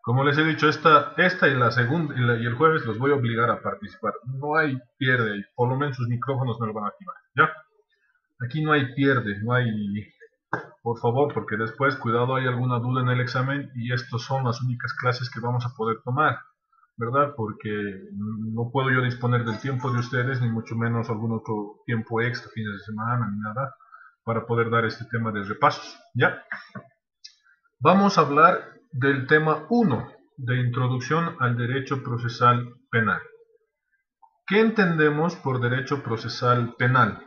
Como les he dicho, esta y la segunda y el jueves los voy a obligar a participar. No hay pierde, por lo menos sus micrófonos me lo van a activar. ¿Ya? Aquí no hay pierde, no hay. Por favor, porque después, cuidado, hay alguna duda en el examen y estas son las únicas clases que vamos a poder tomar, ¿verdad? Porque no puedo yo disponer del tiempo de ustedes, ni mucho menos algún otro tiempo extra, fines de semana, ni nada, para poder dar este tema de repasos, ¿ya? Vamos a hablar del tema 1 de Introducción al Derecho Procesal Penal. ¿Qué entendemos por derecho procesal penal?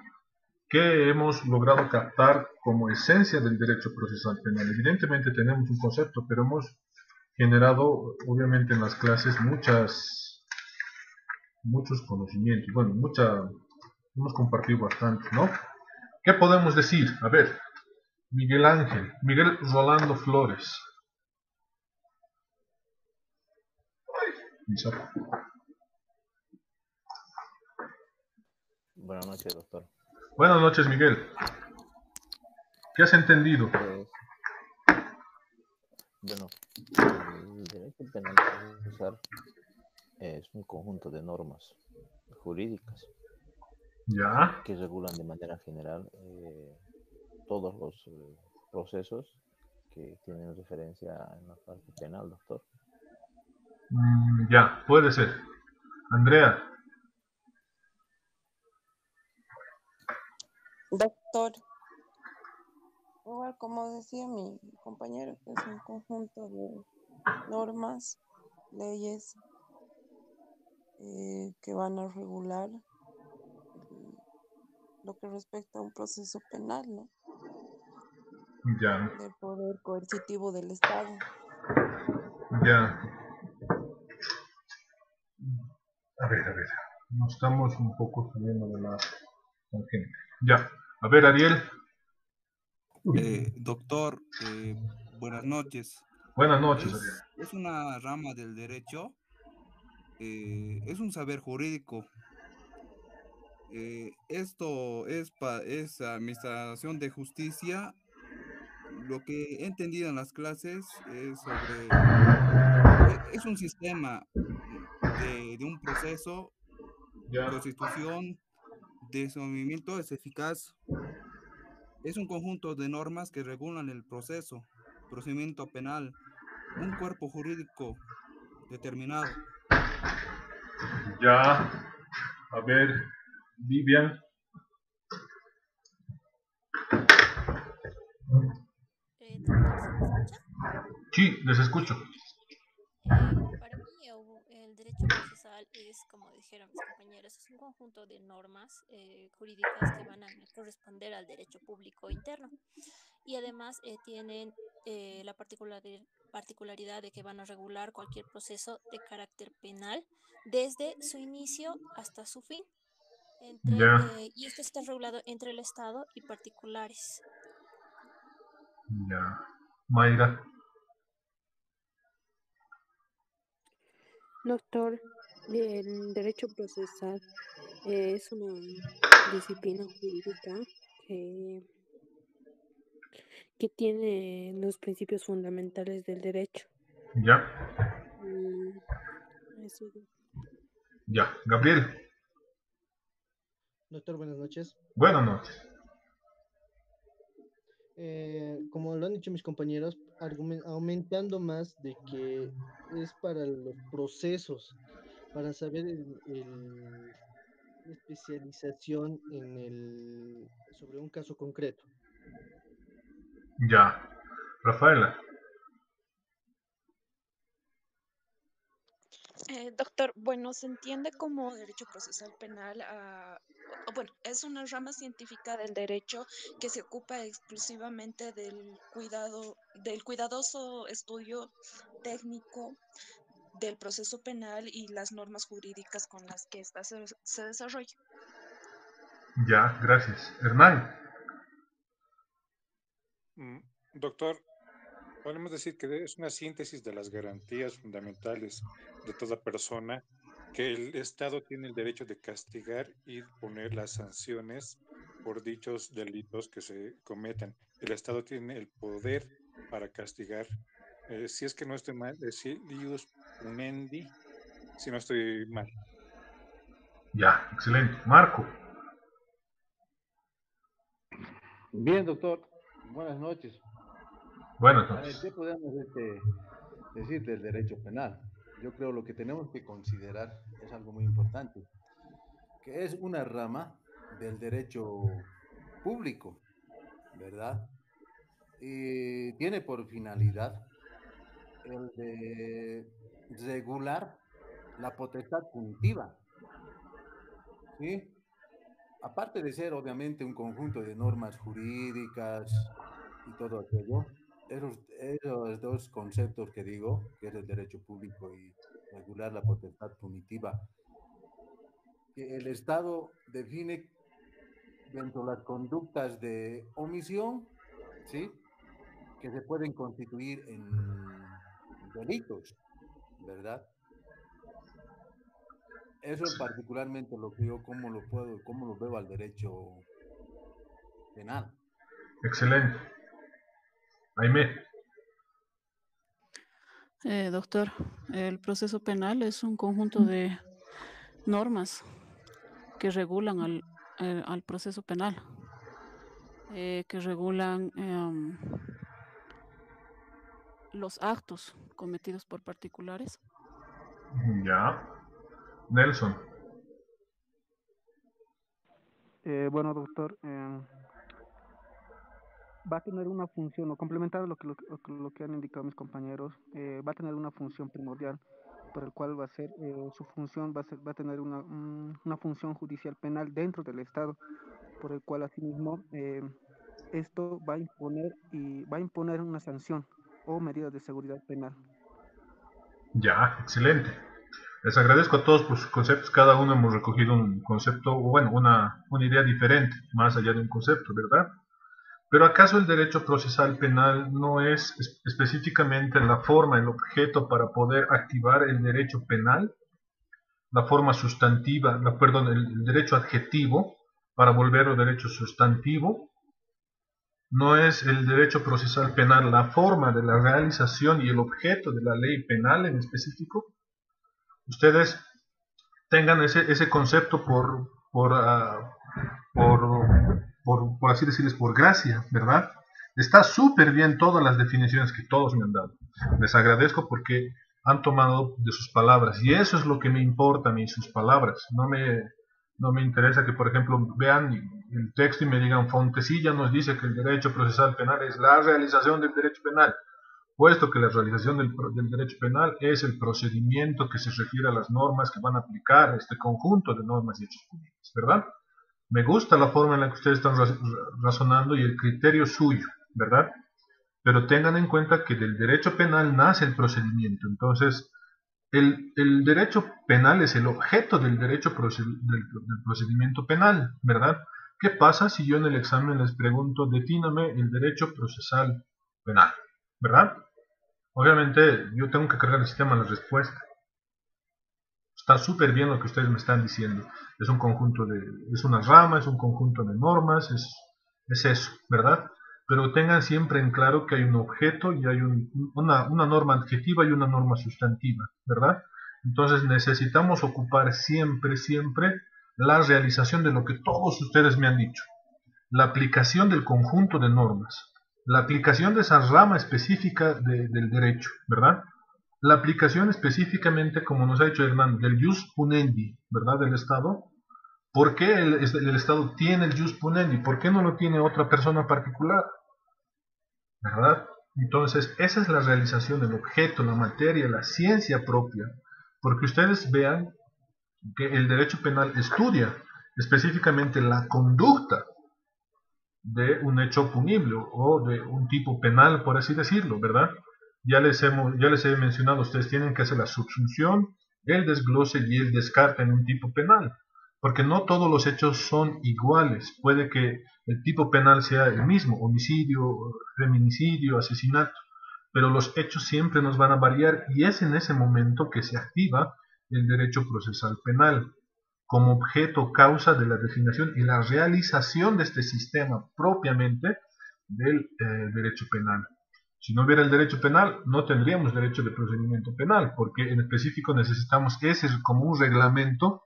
¿Qué hemos logrado captar como esencia del derecho procesal penal? Evidentemente tenemos un concepto, pero hemos generado, obviamente, en las clases muchos conocimientos. Bueno, hemos compartido bastante, ¿no? ¿Qué podemos decir? A ver, Miguel Rolando Flores. Buenas noches, doctor. Buenas noches, Miguel. ¿Qué has entendido? Bueno, el derecho penal procesal es un conjunto de normas jurídicas ¿Ya? que regulan de manera general todos los procesos que tienen referencia en la parte penal, doctor. Ya, puede ser. Andrea. Doctor, igual como decía mi compañero, que es un conjunto de normas, leyes que van a regular lo que respecta a un proceso penal, ¿no? Ya, Del poder coercitivo del Estado. ya. A ver. Nos estamos un poco saliendo de la tangente. Ya. A ver, Ariel. Doctor, buenas noches. Buenas noches, Ariel. Es una rama del derecho, es un saber jurídico. Esto es administración de justicia. Lo que he entendido en las clases es es un sistema de un proceso, Ya. constitución, desenvolvimiento es eficaz. Es un conjunto de normas que regulan el procedimiento penal, un cuerpo jurídico determinado. Ya. A ver, Vivian. Doctor, ¿se me escucha? Sí, les escucho. Para mí, el derecho procesal es, como dijeron mis compañeros, es un conjunto de normas jurídicas que van a corresponder al derecho público interno y además tienen la particularidad de que van a regular cualquier proceso de carácter penal desde su inicio hasta su fin. Ya. Y esto está regulado entre el Estado y particulares. Ya. Mayra. Doctor, el derecho procesal es una disciplina jurídica que tiene los principios fundamentales del derecho. Ya. Eso. Ya. Gabriel. Doctor, buenas noches. Buenas noches. Como lo han dicho mis compañeros, aumentando más de que es para los procesos, para saber la especialización sobre un caso concreto. Ya. Rafaela. Doctor, bueno, se entiende como derecho procesal penal, bueno, es una rama científica del derecho que se ocupa exclusivamente del cuidadoso estudio técnico del proceso penal y las normas jurídicas con las que ésta se desarrolla. Ya, gracias. Hernán. Doctor, podemos decir que es una síntesis de las garantías fundamentales de toda persona, que el Estado tiene el derecho de castigar y poner las sanciones por dichos delitos que se cometan. El Estado tiene el poder para castigar si es que no estoy mal, es ius punendi, si no estoy mal. Ya, excelente. Marco. Bien, doctor. Buenas noches. Buenas A ver, noches. ¿qué podemos decir del derecho penal? Yo creo lo que tenemos que considerar es algo muy importante, que es una rama del derecho público, ¿verdad? Y tiene por finalidad el de regular la potestad punitiva, ¿sí? Aparte de ser obviamente un conjunto de normas jurídicas y todo aquello, esos dos conceptos que digo, que es el derecho público y regular la potestad punitiva, que el Estado define dentro de las conductas de omisión, ¿sí? Que se pueden constituir en delitos, ¿verdad? Eso es particularmente lo que yo, cómo lo veo al derecho penal. Excelente. Jaime. Doctor, el proceso penal es un conjunto de normas que regulan al proceso penal, que regulan los actos cometidos por particulares. Ya. Nelson. Bueno, doctor, va a tener una función, o complementar lo que han indicado mis compañeros, va a tener una función primordial, por el cual va a ser, su función va a tener una función judicial penal dentro del Estado, por el cual asimismo esto va a imponer una sanción o medidas de seguridad penal. Ya, excelente. Les agradezco a todos por sus conceptos. Cada uno hemos recogido un concepto, o bueno, una idea diferente, más allá de un concepto, ¿verdad? Pero ¿acaso el derecho procesal penal no es específicamente la forma, el objeto para poder activar el derecho penal? La forma sustantiva, el derecho adjetivo para volverlo derecho sustantivo. ¿No es el derecho procesal penal la forma de la realización y el objeto de la ley penal en específico? Ustedes tengan ese concepto por así decirles, por gracia, ¿verdad? Está súper bien todas las definiciones que todos me han dado. Les agradezco porque han tomado de sus palabras, y eso es lo que me importa a mí, sus palabras. No me interesa que, por ejemplo, vean el texto y me digan, Fontecilla nos dice que el derecho procesal penal es la realización del derecho penal, puesto que la realización del derecho penal es el procedimiento que se refiere a las normas que van a aplicar este conjunto de normas y hechos públicos, ¿verdad? Me gusta la forma en la que ustedes están razonando y el criterio suyo, ¿verdad? Pero tengan en cuenta que del derecho penal nace el procedimiento. Entonces, el derecho penal es el objeto del derecho del procedimiento penal, ¿verdad? ¿Qué pasa si yo en el examen les pregunto, defíname el derecho procesal penal, ¿verdad? Obviamente, yo tengo que cargar el sistema la respuesta. Está súper bien lo que ustedes me están diciendo. Es un conjunto es una rama, es un conjunto de normas, es eso, ¿verdad? Pero tengan siempre en claro que hay un objeto y hay una norma adjetiva y una norma sustantiva, ¿verdad? Entonces necesitamos ocupar siempre la realización de lo que todos ustedes me han dicho. La aplicación del conjunto de normas. La aplicación de esa rama específica del derecho, ¿verdad? La aplicación específicamente, como nos ha dicho Hernán, del jus punendi, ¿verdad? Del Estado. ¿Por qué el Estado tiene el jus punendi? ¿Por qué no lo tiene otra persona particular? ¿Verdad? Entonces, esa es la realización del objeto, la materia, la ciencia propia. Porque ustedes vean que el derecho penal estudia específicamente la conducta de un hecho punible o de un tipo penal, por así decirlo, ¿verdad? Ya les he mencionado, ustedes tienen que hacer la subsunción, el desglose y el descarte en un tipo penal, porque no todos los hechos son iguales. Puede que el tipo penal sea el mismo, homicidio, feminicidio, asesinato, pero los hechos siempre nos van a variar y es en ese momento que se activa el derecho procesal penal como objeto causa de la definición y la realización de este sistema propiamente del derecho penal. Si no hubiera el derecho penal, no tendríamos derecho de procedimiento penal, porque en específico necesitamos ese como un reglamento,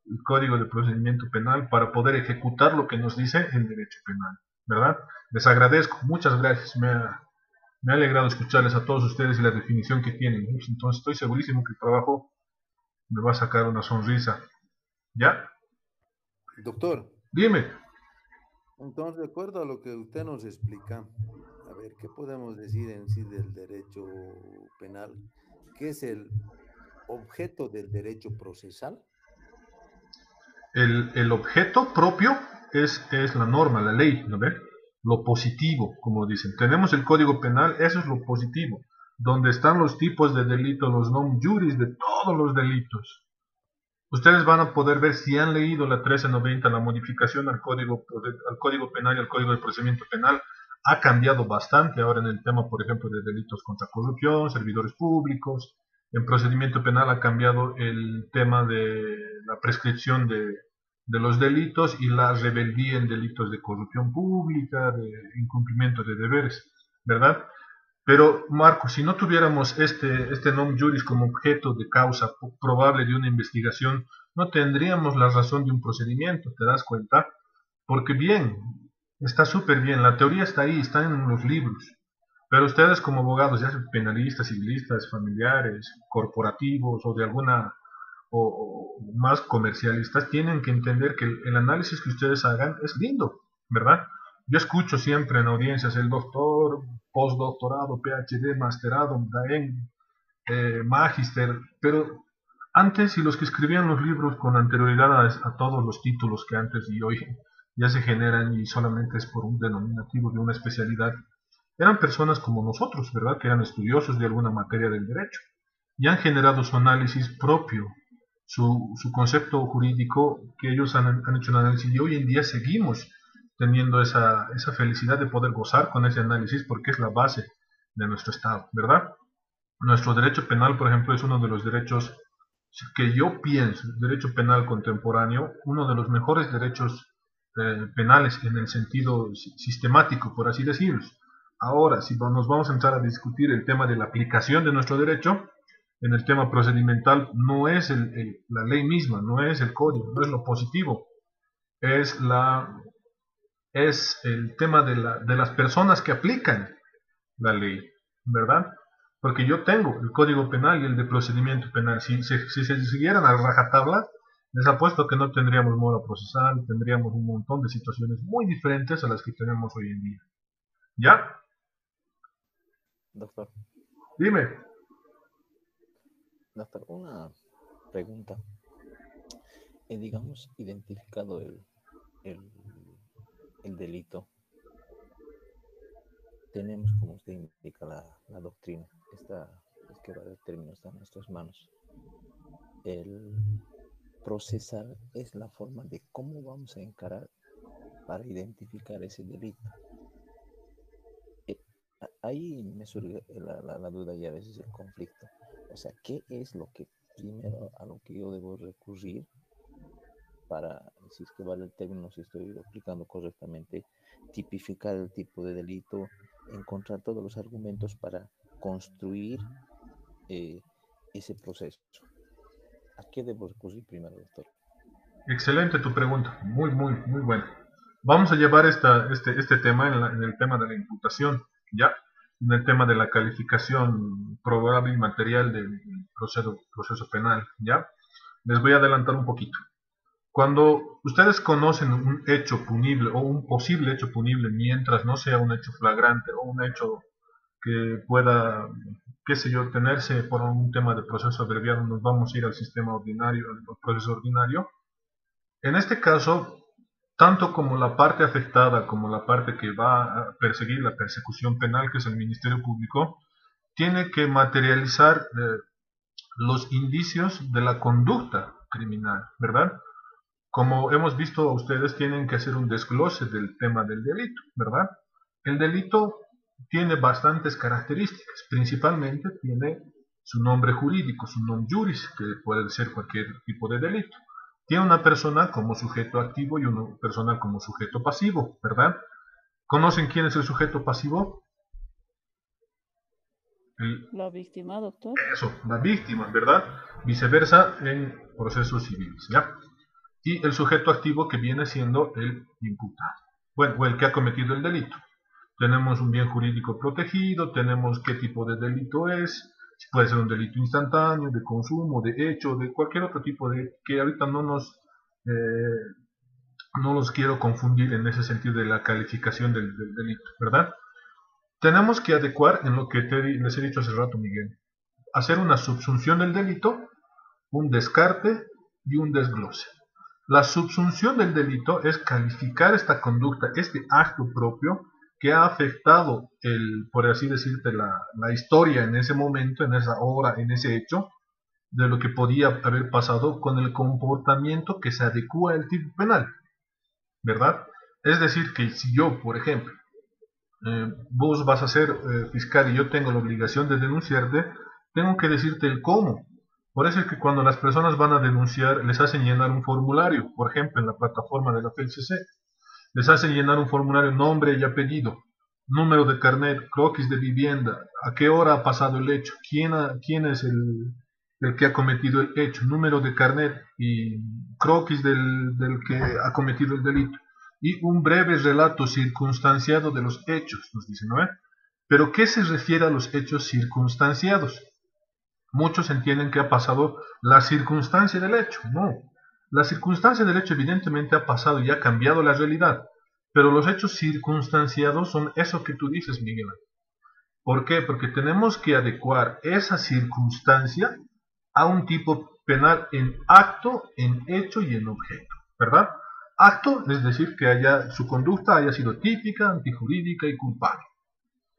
el Código de Procedimiento Penal, para poder ejecutar lo que nos dice el derecho penal, ¿verdad? Les agradezco, muchas gracias, me ha alegrado escucharles a todos ustedes y la definición que tienen. Entonces estoy segurísimo que el trabajo me va a sacar una sonrisa. ¿Ya? Doctor, Dime. entonces, de acuerdo a lo que usted nos explica, a ver, ¿qué podemos decir en sí del derecho penal? ¿Qué es el objeto del derecho procesal? El objeto propio es la norma, la ley, ¿no ve? Lo positivo, como dicen. Tenemos el Código Penal, eso es lo positivo, donde están los tipos de delito, los non juris de todos los delitos. Ustedes van a poder ver, si han leído la 1390, la modificación al Código Penal y al Código de Procedimiento Penal, ha cambiado bastante ahora en el tema, por ejemplo, de delitos contra corrupción, servidores públicos. En procedimiento penal ha cambiado el tema de la prescripción de los delitos y la rebeldía en delitos de corrupción pública, de incumplimiento de deberes, ¿verdad? Pero, Marco, si no tuviéramos este non juris como objeto de causa probable de una investigación, no tendríamos la razón de un procedimiento, ¿te das cuenta? Porque bien, está súper bien, la teoría está ahí, está en los libros, pero ustedes como abogados, ya sean penalistas, civilistas, familiares, corporativos o de alguna o más comercialistas, tienen que entender que el análisis que ustedes hagan es lindo, ¿verdad? Yo escucho siempre en audiencias el doctor, postdoctorado, PhD, masterado, DAEN, magister, pero antes, y los que escribían los libros con anterioridad a todos los títulos que antes y hoy ya se generan y solamente es por un denominativo de una especialidad, eran personas como nosotros, ¿verdad? Que eran estudiosos de alguna materia del derecho y han generado su análisis propio, su concepto jurídico, que ellos han hecho un análisis y hoy en día seguimos teniendo esa felicidad de poder gozar con ese análisis porque es la base de nuestro Estado, ¿verdad? Nuestro derecho penal, por ejemplo, es uno de los derechos que yo pienso, derecho penal contemporáneo, uno de los mejores derechos penales en el sentido sistemático, por así decirlo. Ahora, si nos vamos a entrar a discutir el tema de la aplicación de nuestro derecho, en el tema procedimental no es la ley misma, no es el código, no es lo positivo, es el tema de las personas que aplican la ley, ¿verdad? Porque yo tengo el Código Penal y el de Procedimiento Penal. Si se siguieran a rajatabla, les apuesto que no tendríamos mora procesal, tendríamos un montón de situaciones muy diferentes a las que tenemos hoy en día. ¿Ya? Doctor. Dime. Doctor, una pregunta. Digamos, identificado el delito, tenemos, como usted indica, la doctrina. Esta es que va a término, está en nuestras manos. El procesal es la forma de cómo vamos a encarar para identificar ese delito. Ahí me surge la duda y a veces el conflicto. O sea, ¿qué es lo que primero a lo que yo debo recurrir para, si es que vale el término, si estoy explicando correctamente, tipificar el tipo de delito, encontrar todos los argumentos para construir ese proceso? ¿A qué debo recurrir primero, doctor? Excelente tu pregunta, muy buena. Vamos a llevar este tema en el tema de la imputación, ¿ya? En el tema de la calificación probable y material del proceso penal, ¿ya? Les voy a adelantar un poquito. Cuando ustedes conocen un hecho punible o un posible hecho punible, mientras no sea un hecho flagrante o un hecho que pueda, qué sé yo, tenerse por un tema de proceso abreviado, nos vamos a ir al sistema ordinario, al proceso ordinario. En este caso, tanto como la parte afectada como la parte que va a perseguir la persecución penal, que es el Ministerio Público, tiene que materializar los indicios de la conducta criminal, ¿verdad? Como hemos visto, ustedes tienen que hacer un desglose del tema del delito, ¿verdad? El delito tiene bastantes características, principalmente tiene su nombre jurídico, su non juris, que puede ser cualquier tipo de delito. Tiene una persona como sujeto activo y una persona como sujeto pasivo, ¿verdad? ¿Conocen quién es el sujeto pasivo? La víctima, doctor. Eso, la víctima, ¿verdad? Viceversa en procesos civiles, ¿ya? Y el sujeto activo que viene siendo el imputado, bueno, o el que ha cometido el delito. Tenemos un bien jurídico protegido, tenemos qué tipo de delito es, puede ser un delito instantáneo, de consumo, de hecho, de cualquier otro tipo de, que ahorita no los quiero confundir en ese sentido de la calificación del delito, ¿verdad? Tenemos que adecuar en lo que les he dicho hace rato, Miguel, hacer una subsunción del delito, un descarte y un desglose. La subsunción del delito es calificar esta conducta, este acto propio que ha afectado, por así decirte, la historia en ese momento, en esa hora, en ese hecho, de lo que podía haber pasado con el comportamiento que se adecua al tipo penal, ¿verdad? Es decir, que si yo, por ejemplo, vos vas a ser fiscal y yo tengo la obligación de denunciarte, tengo que decirte el cómo. Por eso es que cuando las personas van a denunciar, les hacen llenar un formulario, por ejemplo, en la plataforma de la FELCC. Les hacen llenar un formulario, nombre y apellido, número de carnet, croquis de vivienda, a qué hora ha pasado el hecho, quién es el que ha cometido el hecho, número de carnet y croquis del que ha cometido el delito. Y un breve relato circunstanciado de los hechos, nos dicen, ¿no? ¿Pero qué se refiere a los hechos circunstanciados? Muchos entienden que ha pasado la circunstancia del hecho. No, la circunstancia del hecho evidentemente ha pasado y ha cambiado la realidad, pero los hechos circunstanciados son eso que tú dices, Miguel. ¿Por qué? Porque tenemos que adecuar esa circunstancia a un tipo penal en acto, en hecho y en objeto, ¿verdad? Acto, es decir, que su conducta haya sido típica, antijurídica y culpable.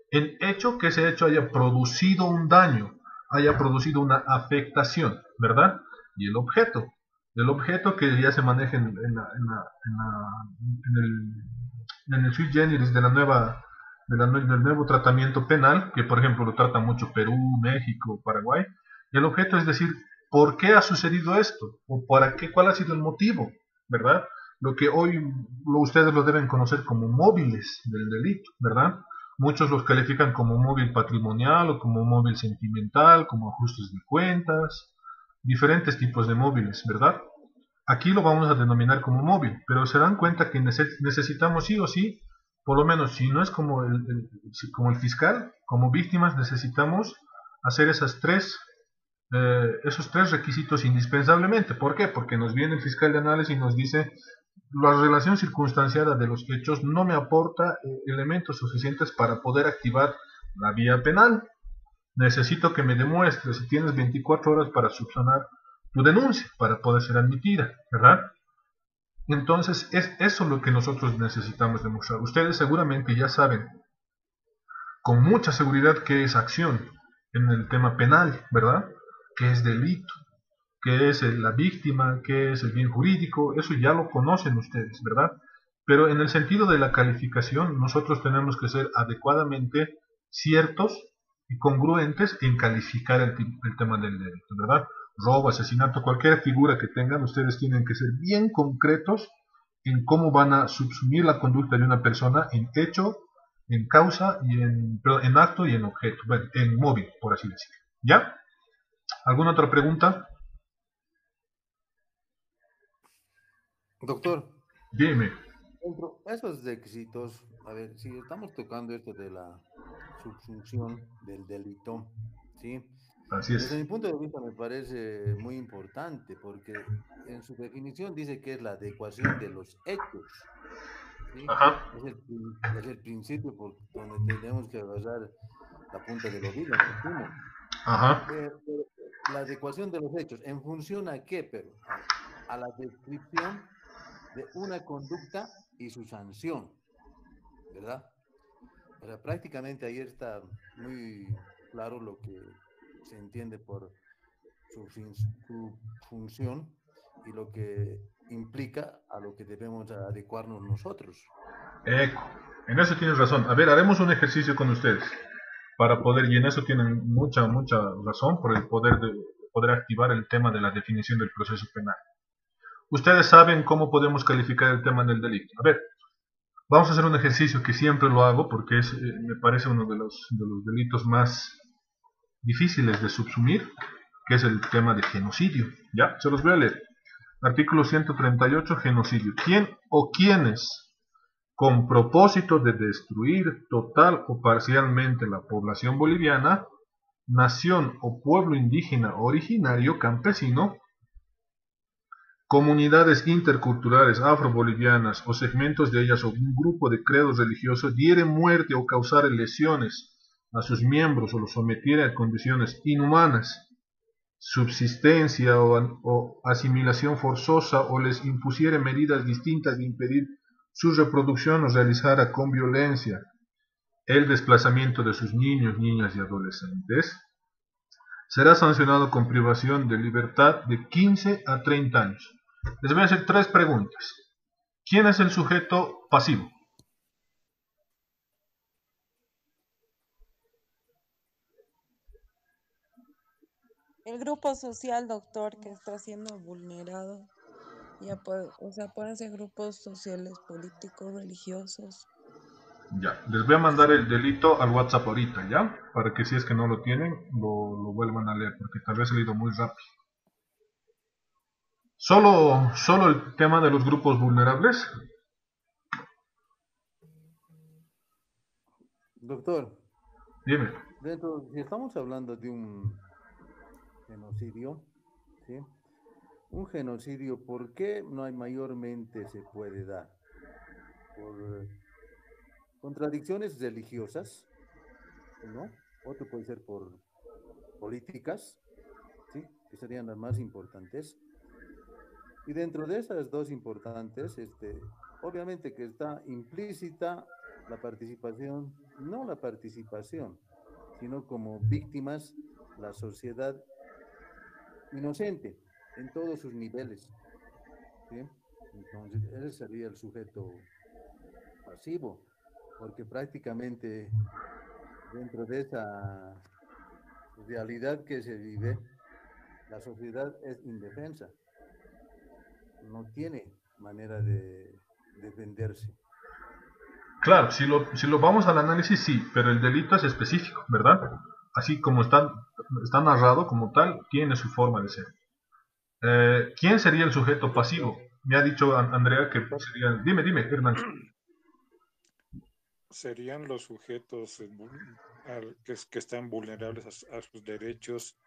En hecho, que ese hecho haya producido un daño, haya producido una afectación, ¿verdad? Y el objeto que ya se maneja en el sui generis del nuevo tratamiento penal, que por ejemplo lo trata mucho Perú, México, Paraguay. El objeto es decir, ¿por qué ha sucedido esto? ¿O para qué? ¿Cuál ha sido el motivo? ¿Verdad? Lo que hoy ustedes lo deben conocer como móviles del delito, ¿verdad? Muchos los califican como móvil patrimonial o como móvil sentimental, como ajustes de cuentas, diferentes tipos de móviles, ¿verdad? Aquí lo vamos a denominar como móvil, pero se dan cuenta que necesitamos sí o sí, por lo menos si no es como el fiscal, como víctimas necesitamos hacer esos tres requisitos indispensablemente. ¿Por qué? Porque nos viene el fiscal de análisis y nos dice: la relación circunstanciada de los hechos no me aporta elementos suficientes para poder activar la vía penal. Necesito que me demuestres si tienes 24 horas para subsanar tu denuncia, para poder ser admitida, ¿verdad? Entonces, es eso lo que nosotros necesitamos demostrar. Ustedes seguramente ya saben con mucha seguridad qué es acción en el tema penal, ¿verdad? ¿Qué es delito? ¿Qué es la víctima? ¿Qué es el bien jurídico? Eso ya lo conocen ustedes, ¿verdad? Pero en el sentido de la calificación, nosotros tenemos que ser adecuadamente ciertos y congruentes en calificar el tema del delito, ¿verdad? Robo, asesinato, cualquier figura que tengan, ustedes tienen que ser bien concretos en cómo van a subsumir la conducta de una persona en hecho, en causa, y en acto y en objeto, bueno, en móvil, por así decirlo. ¿Ya? ¿Alguna otra pregunta? Doctor, dime. Dentro de esos requisitos, a ver, si estamos tocando esto de la subsunción del delito, ¿sí? Así es. Desde mi punto de vista me parece muy importante porque en su definición dice que es la adecuación de los hechos, ¿sí? Ajá. Es el principio por donde tenemos que agarrar la punta del ovillo, ¿no? Ajá. La adecuación de los hechos, ¿en función a qué? Pero a la descripción de una conducta y su sanción, ¿verdad? O sea, prácticamente ahí está muy claro lo que se entiende por su función y lo que implica a lo que debemos adecuarnos nosotros. En eso tienes razón. A ver, haremos un ejercicio con ustedes para poder, y en eso tienen mucha razón, por el poder activar el tema de la definición del proceso penal. Ustedes saben cómo podemos calificar el tema del delito. A ver, vamos a hacer un ejercicio que siempre lo hago porque me parece uno de los delitos más difíciles de subsumir, que es el tema de genocidio. Ya, se los voy a leer. Artículo 138, genocidio. ¿Quién o quiénes, con propósito de destruir total o parcialmente la población boliviana, nación o pueblo indígena originario campesino, comunidades interculturales afrobolivianas o segmentos de ellas o un grupo de credos religiosos, diere muerte o causare lesiones a sus miembros o los sometiere a condiciones inhumanas, subsistencia o asimilación forzosa, o les impusiere medidas distintas de impedir su reproducción o realizara con violencia el desplazamiento de sus niños, niñas y adolescentes, será sancionado con privación de libertad de 15 a 30 años. Les voy a hacer 3 preguntas. ¿Quién es el sujeto pasivo? El grupo social, doctor, que está siendo vulnerado, ya o sea, pueden ser grupos sociales, políticos, religiosos. Ya, les voy a mandar el delito al WhatsApp ahorita, ¿ya? Para que si es que no lo tienen, lo vuelvan a leer, porque tal vez he leído muy rápido. Solo el tema de los grupos vulnerables. Doctor, Dime. si estamos hablando de un genocidio, ¿sí? Un genocidio, ¿por qué no hay mayormente se puede dar? Por contradicciones religiosas, ¿no? Otro puede ser por políticas, ¿sí? Que serían las más importantes. Y dentro de esas dos importantes, obviamente que está implícita la participación, no la participación, sino como víctimas la sociedad inocente en todos sus niveles, ¿sí? Entonces, ese sería el sujeto pasivo, porque prácticamente dentro de esa realidad que se vive, la sociedad es indefensa, no tiene manera de defenderse. Claro, si lo vamos al análisis, sí, pero el delito es específico, ¿verdad? Así como está narrado como tal, tiene su forma de ser. ¿Quién sería el sujeto pasivo? Me ha dicho Andrea que sería... Dime, Hernán. Serían los sujetos que están vulnerables a sus derechos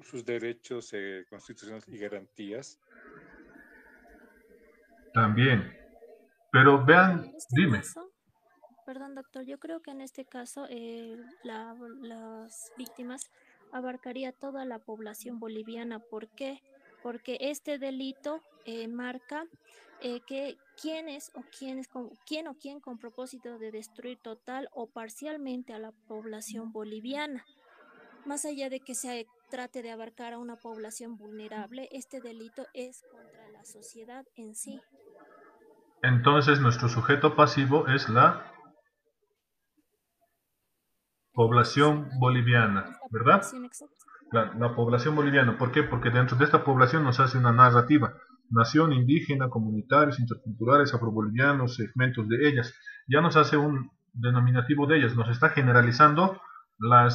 sus derechos constitucionales y garantías. También. Pero vean, dime. Perdón, doctor, yo creo que en este caso las víctimas abarcaría toda la población boliviana. ¿Por qué? Porque este delito marca que quién o quién con propósito de destruir total o parcialmente a la población boliviana. Más allá de que se trate de abarcar a una población vulnerable, este delito es contra la sociedad en sí. Entonces nuestro sujeto pasivo es la población boliviana, ¿verdad? La población boliviana. ¿Por qué? Porque dentro de esta población nos hace una narrativa. Nación indígena, comunitarios, interculturales, afrobolivianos, segmentos de ellas. Ya nos hace un denominativo de ellas. Nos está generalizando la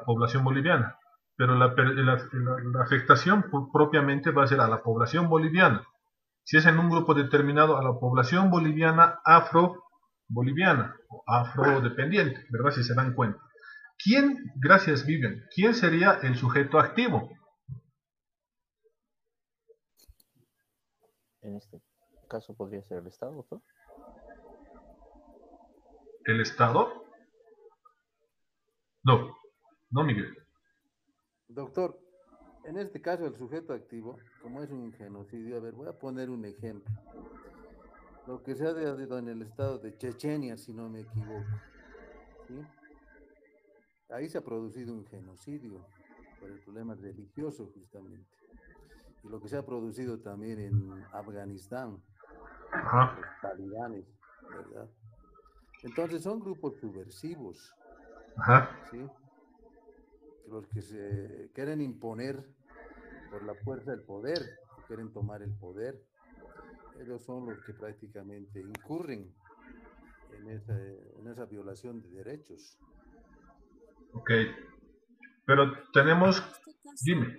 población boliviana. Pero la afectación propiamente va a ser a la población boliviana. Si es en un grupo determinado, a la población boliviana afro-boliviana o afrodependiente, ¿verdad? Si se dan cuenta. ¿Quién, gracias Vivian, quién sería el sujeto activo? En este caso podría ser el Estado, ¿doctor? ¿El Estado? No, Miguel. Doctor, en este caso el sujeto activo, como es un genocidio, a ver, voy a poner un ejemplo. Lo que se ha dado en el estado de Chechenia, si no me equivoco, ¿sí? Ahí se ha producido un genocidio por el problema religioso, justamente. Y lo que se ha producido también en Afganistán, los talibanes, ¿verdad? Entonces son grupos subversivos, ¿sí? Los que se quieren imponer por la fuerza del poder, quieren tomar el poder. Ellos son los que prácticamente incurren en esa violación de derechos. Ok, pero tenemos, En este caso, dime,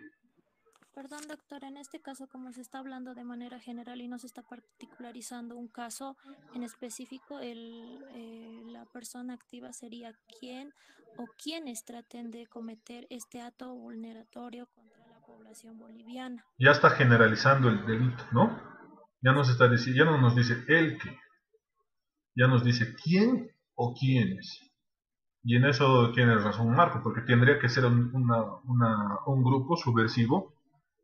perdón, doctor, en este caso, como se está hablando de manera general y no se está particularizando un caso en específico, la persona activa sería quien o quienes traten de cometer este acto vulneratorio contra la población boliviana. ya está generalizando el delito, ¿no? Ya nos está diciendo, ya no nos dice el que, ya nos dice quién o quiénes. Y en eso tiene razón Marco, porque tendría que ser un grupo subversivo,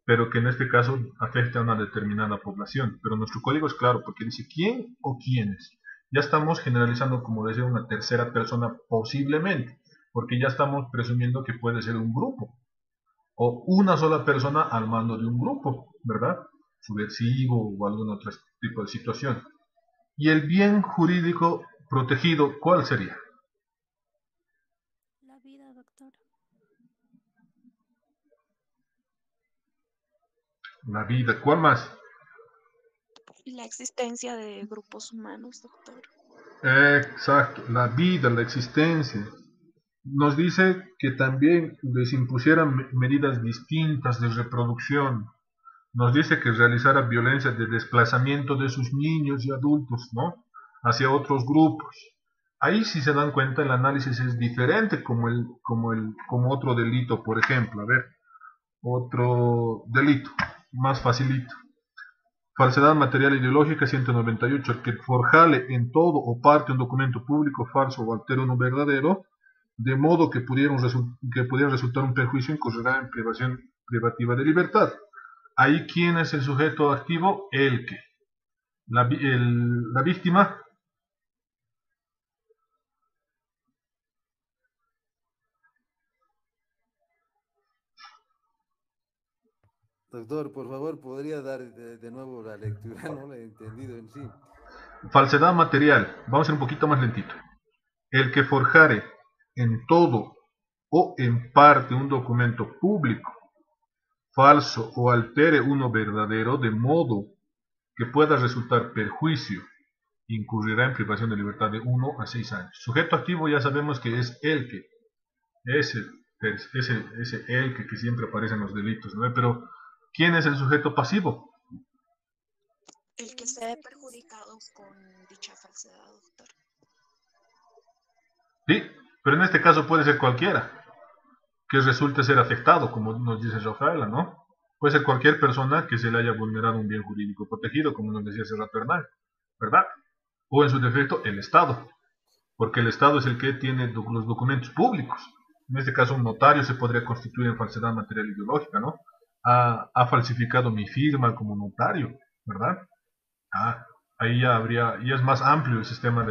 pero que en este caso afecta a una determinada población. Pero nuestro código es claro, porque dice quién o quiénes. Ya estamos generalizando, como decía, una tercera persona posiblemente, porque ya estamos presumiendo que puede ser un grupo, o una sola persona al mando de un grupo, ¿verdad? Subversivo o algún otro tipo de situación. Y el bien jurídico protegido, ¿cuál sería? La vida, doctor. La vida, ¿cuál más? La existencia de grupos humanos, doctor. Exacto, la vida, la existencia. Nos dice que también les impusieran medidas distintas de reproducción. Nos dice que realizara violencia de desplazamiento de sus niños y adultos, ¿no? Hacia otros grupos. Ahí si se dan cuenta el análisis es diferente como otro delito, por ejemplo. A ver, otro delito, más facilito. Falsedad material ideológica 198. El que forjale en todo o parte un documento público falso o altere uno verdadero, de modo que pudiera resultar un perjuicio, incurrirá en privación privativa de libertad. Ahí, ¿quién es el sujeto activo? El que. La víctima. Doctor, por favor, ¿podría dar de nuevo la lectura? No la he entendido en sí. Falsedad material. Vamos a ir un poquito más lentito. El que forjare en todo o en parte un documento público, falso o altere uno verdadero, de modo que pueda resultar perjuicio, incurrirá en privación de libertad de 1 a 6 años. Sujeto activo ya sabemos que es el que, ese el que siempre aparece en los delitos, ¿no? Pero, ¿quién es el sujeto pasivo? El que se ve perjudicado con dicha falsedad, doctor. Sí, pero en este caso puede ser cualquiera que resulte ser afectado, como nos dice Rafaela, ¿no? Puede ser cualquier persona que se le haya vulnerado un bien jurídico protegido, como nos decía hace rato Hernán, ¿verdad? O en su defecto, el Estado, porque el Estado es el que tiene los documentos públicos. En este caso, un notario se podría constituir en falsedad material ideológica, ¿no? Ha falsificado mi firma como notario, ¿verdad? Ahí ya es más amplio el sistema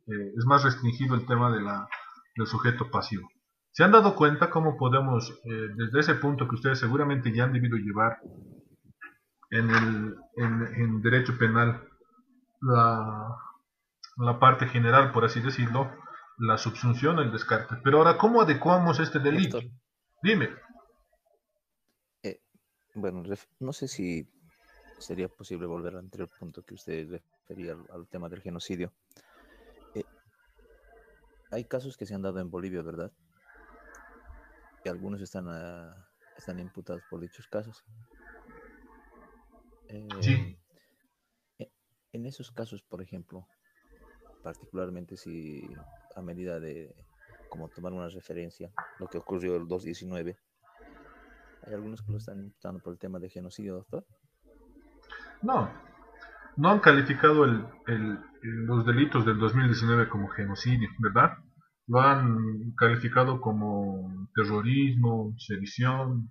es más restringido el tema del sujeto pasivo. ¿Se han dado cuenta cómo podemos, desde ese punto que ustedes seguramente ya han debido llevar en derecho penal, la parte general, por así decirlo, la subsunción, el descarte? Pero ahora, ¿cómo adecuamos este delito? Doctor, Dime. bueno, no sé si sería posible volver al anterior punto que usted refería al tema del genocidio. Hay casos que se han dado en Bolivia, ¿verdad? Y algunos están imputados por dichos casos. Sí. En esos casos, por ejemplo, particularmente si a medida de como tomar una referencia, lo que ocurrió el 2/19, hay algunos que lo están imputando por el tema de genocidio, doctor. No han calificado los delitos del 2019 como genocidio, ¿verdad? Lo han calificado como terrorismo, sedición,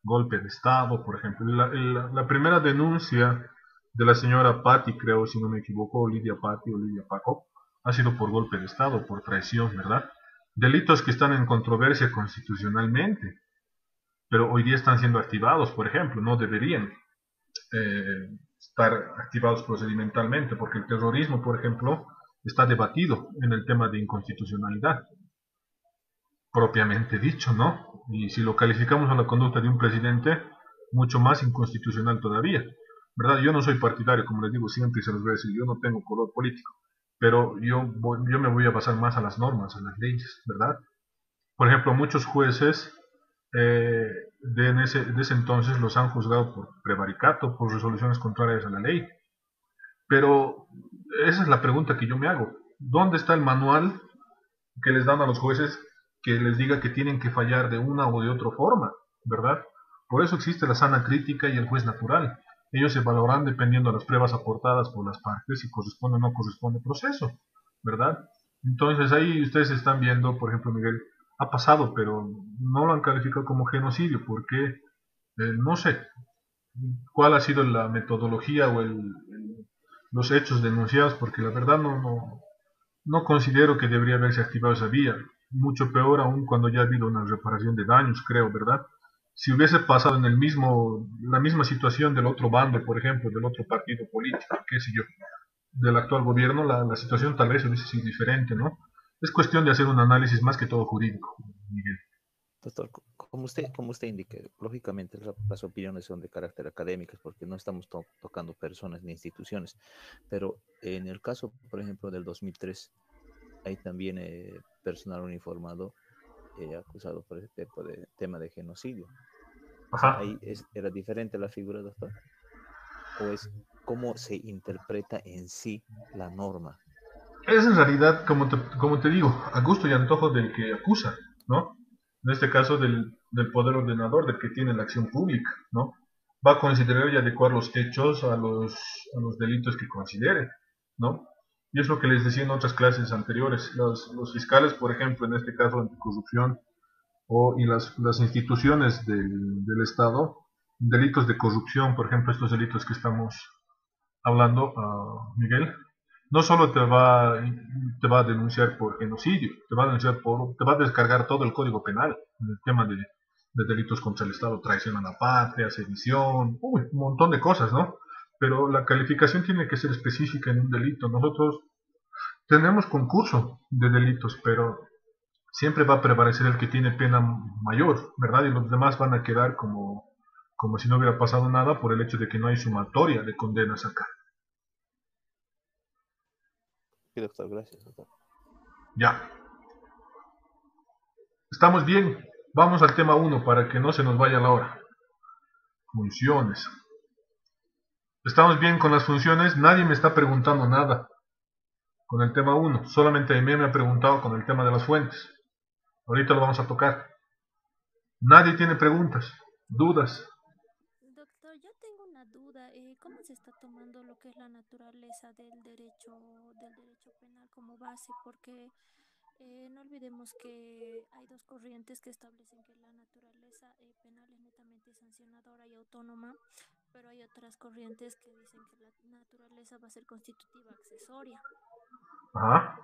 golpe de Estado, por ejemplo. La primera denuncia de la señora Patti, creo, si no me equivoco, Lidia Patti o Lidia Paco, ha sido por golpe de Estado, por traición, ¿verdad? Delitos que están en controversia constitucionalmente, pero hoy día están siendo activados, por ejemplo, no deberían estar activados procedimentalmente, porque el terrorismo, por ejemplo, está debatido en el tema de inconstitucionalidad, propiamente dicho, ¿no? Y si lo calificamos a la conducta de un presidente, mucho más inconstitucional todavía, ¿verdad? Yo no soy partidario, como les digo siempre y se los voy a decir, yo no tengo color político, pero yo me voy a basar más a las normas, a las leyes, ¿verdad? Por ejemplo, muchos jueces de ese entonces los han juzgado por prevaricato, por resoluciones contrarias a la ley. Pero esa es la pregunta que yo me hago. ¿Dónde está el manual que les dan a los jueces que les diga que tienen que fallar de una o de otra forma, ¿verdad? Por eso existe la sana crítica y el juez natural. Ellos se valoran dependiendo de las pruebas aportadas por las partes, si corresponde o no corresponde el proceso, ¿verdad? Entonces ahí ustedes están viendo, por ejemplo, Miguel, ha pasado, pero no lo han calificado como genocidio, porque no sé cuál ha sido la metodología o los hechos denunciados, porque la verdad no considero que debería haberse activado esa vía. Mucho peor aún cuando ya ha habido una reparación de daños, creo, ¿verdad? Si hubiese pasado en la misma situación del otro bando, por ejemplo, del otro partido político, qué sé yo, del actual gobierno, la situación tal vez hubiese sido diferente, ¿no? Es cuestión de hacer un análisis más que todo jurídico, Miguel. Doctor, como usted indica, lógicamente las opiniones son de carácter académicas porque no estamos tocando personas ni instituciones, pero en el caso, por ejemplo, del 2003, hay también personal uniformado acusado por ese tipo de tema de genocidio. O sea, ahí ¿era diferente la figura, doctor? ¿O es cómo se interpreta en sí la norma? Es en realidad, como te digo, a gusto y antojo del que acusa, ¿no? En este caso del poder ordenador, del que tiene la acción pública, ¿no? Va a considerar y adecuar los hechos a los delitos que considere, ¿no? Y es lo que les decía en otras clases anteriores. Los fiscales, por ejemplo, en este caso anticorrupción, y las instituciones del Estado, delitos de corrupción, por ejemplo, estos delitos que estamos hablando, Miguel, no solo te va a denunciar por genocidio, te va a descargar todo el Código Penal, en el tema de delitos contra el Estado, traición a la patria, sedición, un montón de cosas, ¿no? Pero la calificación tiene que ser específica en un delito. Nosotros tenemos concurso de delitos, pero siempre va a prevalecer el que tiene pena mayor, ¿verdad? Y los demás van a quedar como si no hubiera pasado nada por el hecho de que no hay sumatoria de condenas acá. Sí, doctor, gracias, doctor. Ya. Estamos bien. Vamos al tema 1 para que no se nos vaya la hora. Funciones. Estamos bien con las funciones. Nadie me está preguntando nada con el tema 1. Solamente Aimé me ha preguntado con el tema de las fuentes. Ahorita lo vamos a tocar. Nadie tiene preguntas, dudas. Doctor, yo tengo una duda. ¿Cómo se está tomando lo que es la naturaleza del derecho penal como base? Porque no olvidemos que hay dos corrientes que establecen que la naturaleza penal es netamente sancionadora y autónoma, pero hay otras corrientes que dicen que la naturaleza va a ser constitutiva accesoria. Ajá.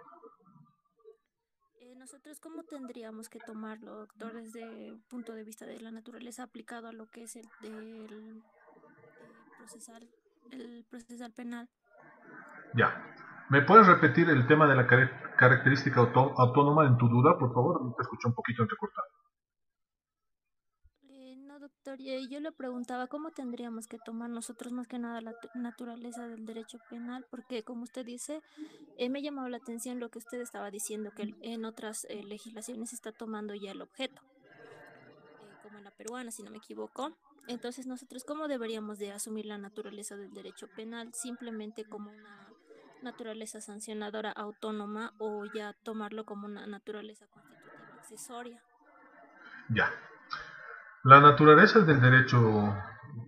Nosotros, ¿cómo tendríamos que tomarlo, doctor, desde el punto de vista de la naturaleza aplicado a lo que es el procesal penal? Ya. ¿Me puedes repetir el tema de la característica autónoma en tu duda, por favor? Te escuché un poquito entrecortado. No, doctor, yo le preguntaba cómo tendríamos que tomar nosotros más que nada la naturaleza del derecho penal, porque como usted dice, me ha llamado la atención lo que usted estaba diciendo, que en otras legislaciones se está tomando ya el objeto, como en la peruana, si no me equivoco. Entonces, nosotros, ¿cómo deberíamos de asumir la naturaleza del derecho penal? ¿Simplemente como una naturaleza sancionadora autónoma o ya tomarlo como una naturaleza constitutiva accesoria? Ya. La naturaleza del derecho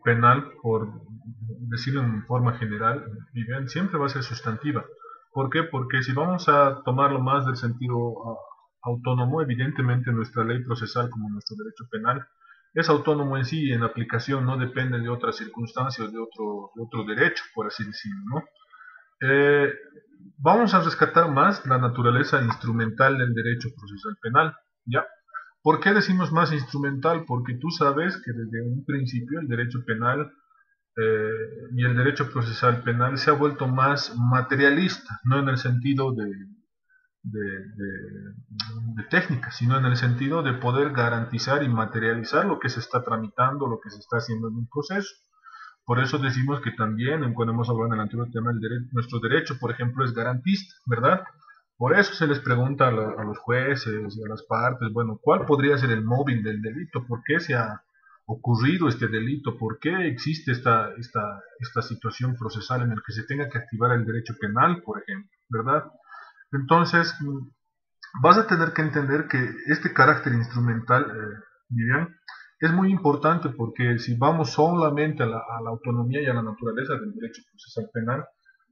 penal, por decirlo en forma general, siempre va a ser sustantiva. ¿Por qué? Porque si vamos a tomarlo más del sentido autónomo, evidentemente nuestra ley procesal como nuestro derecho penal es autónomo en sí, en aplicación, no depende de otras circunstancias, de otro derecho, por así decirlo, ¿no? Vamos a rescatar más la naturaleza instrumental del derecho procesal penal, ¿ya? ¿Por qué decimos más instrumental? Porque tú sabes que desde un principio el derecho penal y el derecho procesal penal se ha vuelto más materialista, no en el sentido de técnica, sino en el sentido de poder garantizar y materializar lo que se está tramitando, lo que se está haciendo en un proceso. Por eso decimos que también, cuando hemos hablado en el anterior tema, nuestro derecho, por ejemplo, es garantista, ¿verdad? Por eso se les pregunta a los jueces y a las partes, bueno, ¿cuál podría ser el móvil del delito? ¿Por qué se ha ocurrido este delito? ¿Por qué existe esta situación procesal en la que se tenga que activar el derecho penal, por ejemplo? ¿Verdad? Entonces, vas a tener que entender que este carácter instrumental, Vivian, es muy importante porque si vamos solamente a la autonomía y a la naturaleza del derecho procesal penal,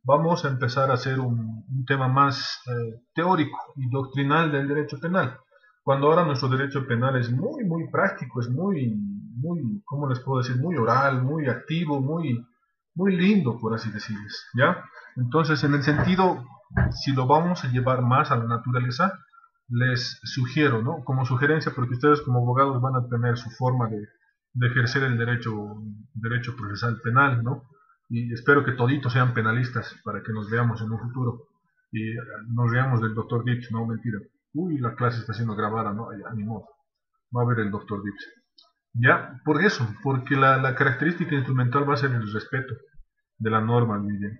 vamos a empezar a hacer un tema más teórico y doctrinal del derecho penal. Cuando ahora nuestro derecho penal es muy, muy práctico, es muy, ¿cómo les puedo decir? Muy oral, muy activo, muy lindo, por así decirles, ¿ya? Entonces, en el sentido, si lo vamos a llevar más a la naturaleza, les sugiero, ¿no? Como sugerencia, porque ustedes como abogados van a tener su forma de ejercer el derecho procesal penal, ¿no? Y espero que toditos sean penalistas para que nos veamos en un futuro y nos veamos del doctor Dips, no mentira. Uy, la clase está siendo grabada, ¿no? Ya, ni modo. Va a ver el doctor Dips. Ya, por eso, porque la característica instrumental va a ser el respeto de la norma, muy bien.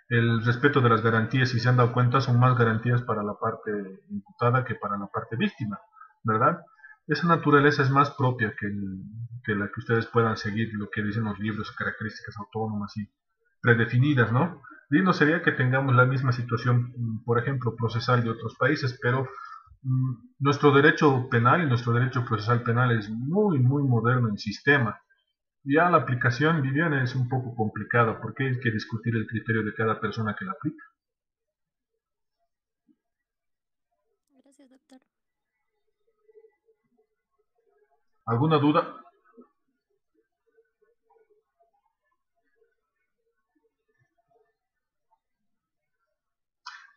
El respeto de las garantías, si se han dado cuenta, son más garantías para la parte imputada que para la parte víctima, ¿verdad? Esa naturaleza es más propia que la que ustedes puedan seguir, lo que dicen los libros, características autónomas y predefinidas, ¿no? Lindo sería que tengamos la misma situación, por ejemplo, procesal de otros países, pero nuestro derecho penal y nuestro derecho procesal penal es muy, muy moderno en sistema. Ya la aplicación, Viviana, es un poco complicada porque hay que discutir el criterio de cada persona que la aplica. Gracias, doctor. ¿Alguna duda?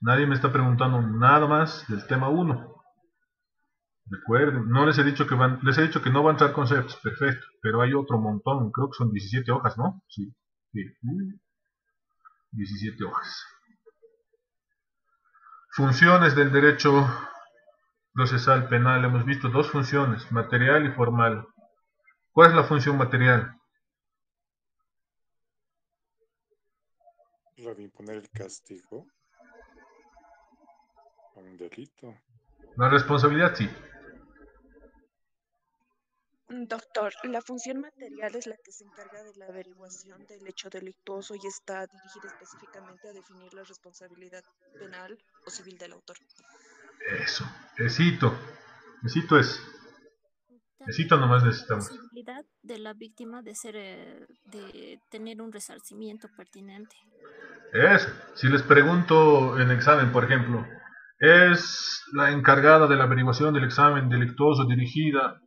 Nadie me está preguntando nada más del tema 1. Recuerden, no les he dicho les he dicho que no van a entrar conceptos, perfecto, pero hay otro montón, creo que son 17 hojas, ¿no? Sí, 17 hojas. Funciones del derecho procesal penal, hemos visto dos funciones, material y formal. ¿Cuál es la función material? La de imponer el castigo a un delito. La responsabilidad sí. Doctor, la función material es la que se encarga de la averiguación del hecho delictuoso y está dirigida específicamente a definir la responsabilidad penal o civil del autor. Eso, esito es. También Esito nomás la necesitamos. posibilidad de la víctima de de tener un resarcimiento pertinente. Eso. Si les pregunto en examen, por ejemplo, ¿es la encargada de la averiguación del examen delictuoso dirigida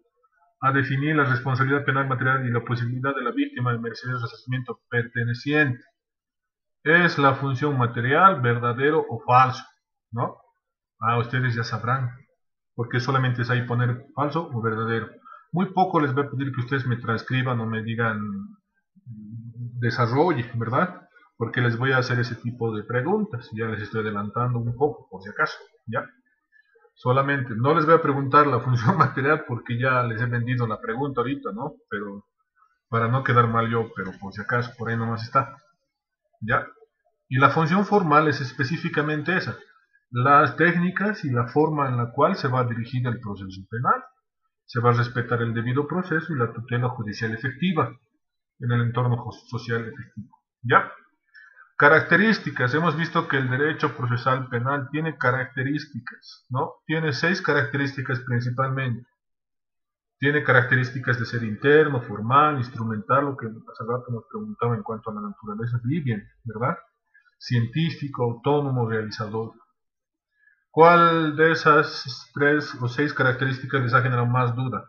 a definir la responsabilidad penal material y la posibilidad de la víctima de merecer el resarcimiento perteneciente? ¿Es la función material, verdadero o falso? ¿No? Ustedes ya sabrán, porque solamente es ahí poner falso o verdadero. Muy poco les voy a pedir que ustedes me transcriban o me digan desarrolle, ¿verdad? Porque les voy a hacer ese tipo de preguntas. Ya les estoy adelantando un poco, por si acaso, ¿ya? Solamente, no les voy a preguntar la función material porque ya les he vendido la pregunta ahorita, ¿no? Pero para no quedar mal yo, pero por si acaso, por ahí nomás está, ¿ya? Y la función formal es específicamente esa, las técnicas y la forma en la cual se va a dirigir el proceso penal. Se va a respetar el debido proceso y la tutela judicial efectiva en el entorno social efectivo. ¿Ya? Características. Hemos visto que el derecho procesal penal tiene características, ¿no? Tiene 6 características principalmente. Tiene características de ser interno, formal, instrumental, lo que hace rato nos preguntaba en cuanto a la naturaleza Vivian, ¿verdad? Científico, autónomo, realizador. ¿Cuál de esas 3 o 6 características les ha generado más duda?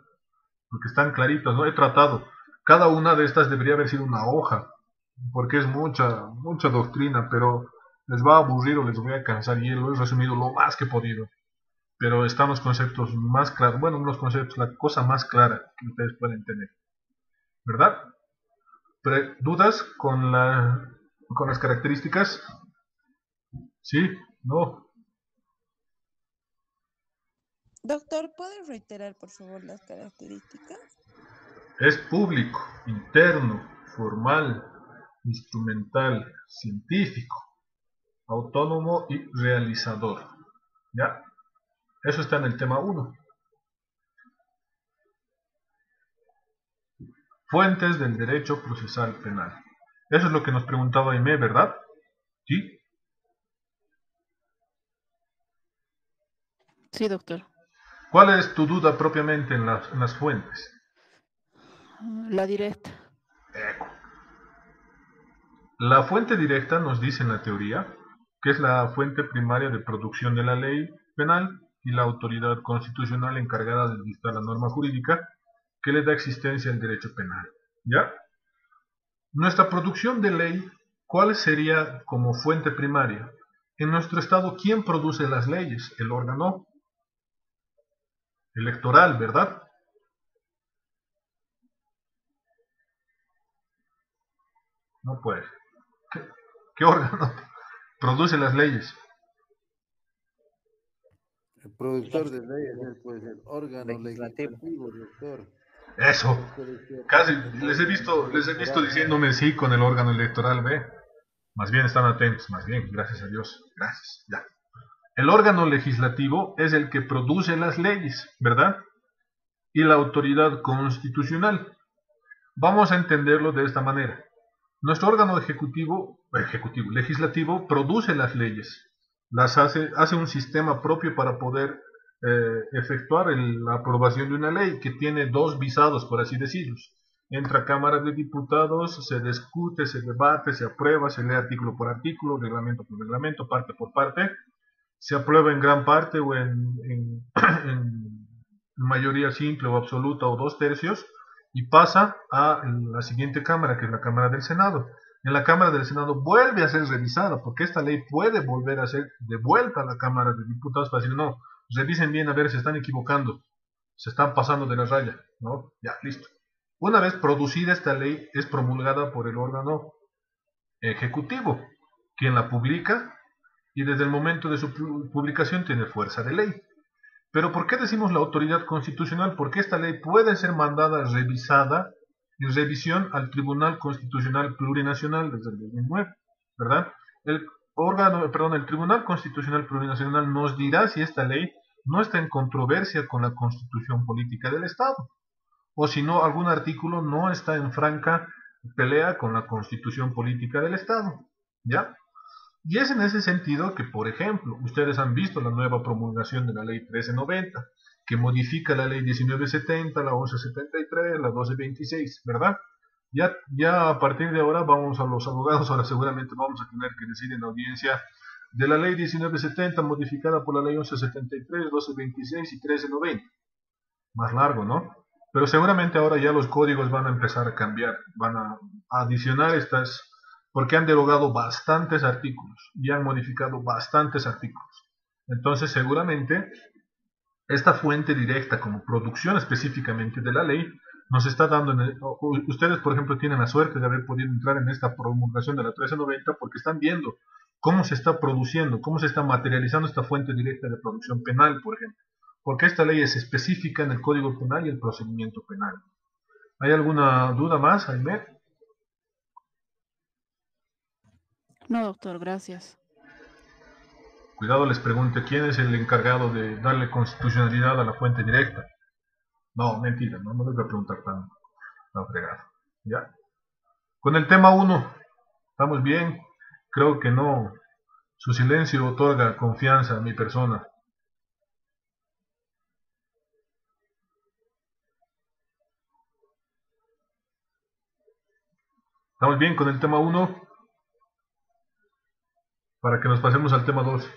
Porque están claritas, ¿no? He tratado. Cada una de estas debería haber sido una hoja, porque es mucha doctrina, pero les va a aburrir o les voy a cansar y lo he resumido lo más que he podido. Pero están los conceptos más claros, bueno, los conceptos, la cosa más clara que ustedes pueden tener, ¿verdad? ¿Dudas con las características? ¿Sí? ¿No? Doctor, ¿puede reiterar, por favor, las características? Es público, interno, formal, instrumental, científico, autónomo y realizador. ¿Ya? Eso está en el tema 1. Fuentes del derecho procesal penal. Eso es lo que nos preguntaba Aimé, ¿verdad? ¿Sí? Sí, doctor. ¿Cuál es tu duda propiamente en las fuentes? La directa. La fuente directa nos dice en la teoría que es la fuente primaria de producción de la ley penal y la autoridad constitucional encargada de dictar la norma jurídica que le da existencia al derecho penal. ¿Ya? Nuestra producción de ley, ¿cuál sería como fuente primaria? En nuestro estado, ¿quién produce las leyes? El órgano electoral, ¿verdad? No puede. ¿Qué órgano produce las leyes? El productor de leyes puede ser órgano legislativo, doctor. Eso. Casi les he visto diciéndome sí con el órgano electoral, ¿ve? Más bien están atentos, más bien, gracias a Dios. Gracias, ya. El órgano legislativo es el que produce las leyes, ¿verdad? Y la autoridad constitucional. Vamos a entenderlo de esta manera. Nuestro órgano legislativo, produce las leyes, las hace un sistema propio para poder efectuar la aprobación de una ley que tiene dos visados, por así decirlo. Entra a Cámara de Diputados, se discute, se debate, se aprueba, se lee artículo por artículo, reglamento por reglamento, parte por parte, se aprueba en gran parte o en mayoría simple o absoluta o 2/3 y pasa a la siguiente cámara, que es la Cámara del Senado. En la Cámara del Senado vuelve a ser revisada, porque esta ley puede volver a ser devuelta a la Cámara de Diputados para decir, no, revisen bien a ver, se están equivocando, se están pasando de la raya, ¿no? Ya, listo. Una vez producida esta ley, es promulgada por el órgano ejecutivo, quien la publica y desde el momento de su publicación tiene fuerza de ley. Pero ¿por qué decimos la autoridad constitucional? Porque esta ley puede ser mandada revisada en revisión al Tribunal Constitucional Plurinacional desde el 2009, ¿verdad? El Tribunal Constitucional Plurinacional nos dirá si esta ley no está en controversia con la Constitución Política del Estado, o si no, algún artículo no está en franca pelea con la Constitución Política del Estado, ¿ya? Y es en ese sentido que, por ejemplo, ustedes han visto la nueva promulgación de la ley 1390, que modifica la ley 1970, la 1173, la 1226, ¿verdad? Ya a partir de ahora vamos a los abogados, ahora seguramente vamos a tener que decir en la audiencia de la ley 1970 modificada por la ley 1173, 1226 y 1390. Más largo, ¿no? Pero seguramente ahora ya los códigos van a empezar a cambiar, van a adicionar estas, porque han derogado bastantes artículos y han modificado bastantes artículos. Entonces seguramente esta fuente directa como producción específicamente de la ley nos está dando, ustedes por ejemplo tienen la suerte de haber podido entrar en esta promulgación de la 1390 porque están viendo cómo se está produciendo, cómo se está materializando esta fuente directa de producción penal, por ejemplo. Porque esta ley es específica en el Código Penal y el procedimiento penal. ¿Hay alguna duda más, Jaime? No, doctor, gracias. Cuidado, les pregunte quién es el encargado de darle constitucionalidad a la fuente directa. No, mentira, no les voy a preguntar tan fregado. ¿Ya? Con el tema 1, ¿estamos bien? Creo que no. Su silencio otorga confianza a mi persona. ¿Estamos bien con el tema 1? Para que nos pasemos al tema 2.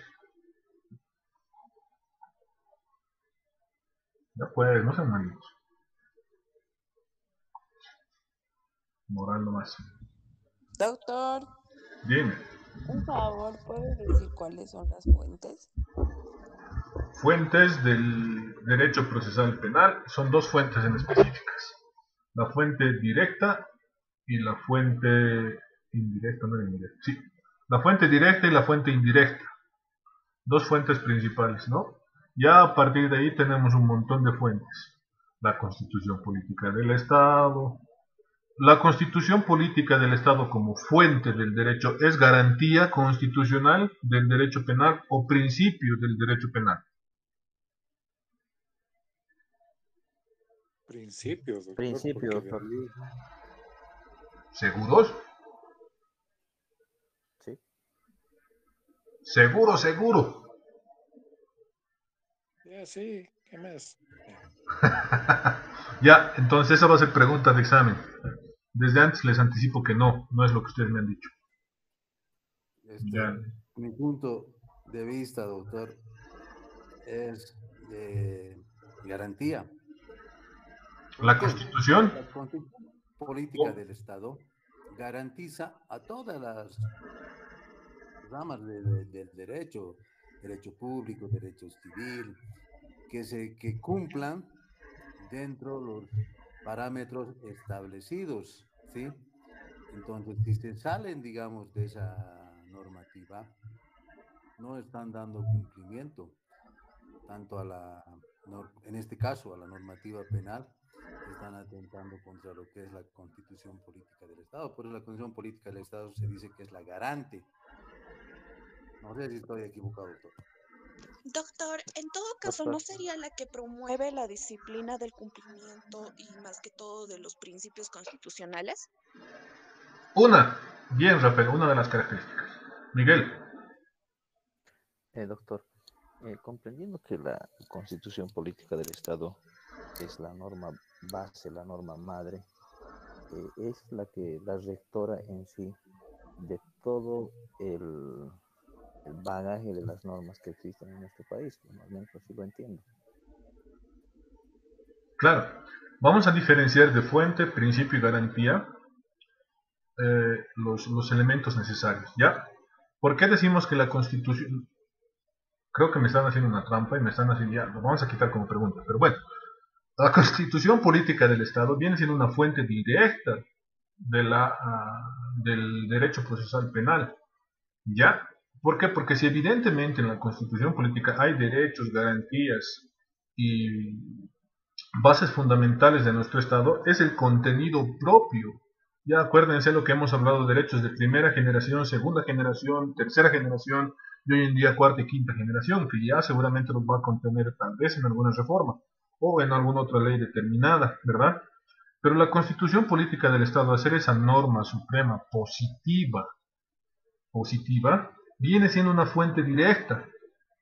Ya pues, no sean malitos. Moral nomás. Doctor, Dime. por favor, ¿puede decir cuáles son las fuentes? Fuentes del derecho procesal penal son dos fuentes en específicas. La fuente directa y la fuente indirecta, no indirecta. Sí, la fuente directa y la fuente indirecta. Dos fuentes principales, ¿no? Ya a partir de ahí tenemos un montón de fuentes. La Constitución Política del Estado, La Constitución Política del Estado como fuente del derecho es garantía constitucional del derecho penal o principio del derecho penal. Principio, doctor, Principio, porque doctor. ¿Seguros? Sí. Seguro, seguro. ya sí, ¿qué más? Ya, entonces esa va a ser pregunta de examen. Desde antes les anticipo que no es lo que ustedes me han dicho. Ya. Mi punto de vista, doctor, es de garantía. ¿La Constitución? La Constitución Política del Estado garantiza a todas las ramas del derecho, derecho público, derecho civil, que cumplan dentro de los parámetros establecidos, ¿sí? Entonces, si se salen, digamos, de esa normativa, no están dando cumplimiento tanto en este caso, a la normativa penal, están atentando contra lo que es la Constitución Política del Estado. Por eso la Constitución Política del Estado se dice que es la garante. No sé si estoy equivocado, doctor. Doctor, en todo caso, ¿no sería la que promueve la disciplina del cumplimiento y más que todo de los principios constitucionales? Bien, Rafael, una de las características. Miguel. Doctor, comprendiendo que la Constitución Política del Estado es la norma base, la norma madre, es la rectora en sí de todo el bagaje de las normas que existen en nuestro país, normalmente así lo entiendo. Claro, vamos a diferenciar de fuente, principio y garantía los elementos necesarios, ¿ya? ¿Por qué decimos que la Constitución... Creo que me están haciendo una trampa y me están haciendo... Ya, lo vamos a quitar como pregunta, pero bueno. La Constitución Política del Estado viene siendo una fuente directa del derecho procesal penal, ¿ya? ¿Por qué? Porque si evidentemente en la Constitución Política hay derechos, garantías y bases fundamentales de nuestro Estado, es el contenido propio. Ya acuérdense lo que hemos hablado, derechos de primera generación, segunda generación, tercera generación y hoy en día cuarta y quinta generación, que ya seguramente los va a contener tal vez en alguna reforma o en alguna otra ley determinada, ¿verdad? Pero la Constitución Política del Estado, al ser esa norma suprema positiva, viene siendo una fuente directa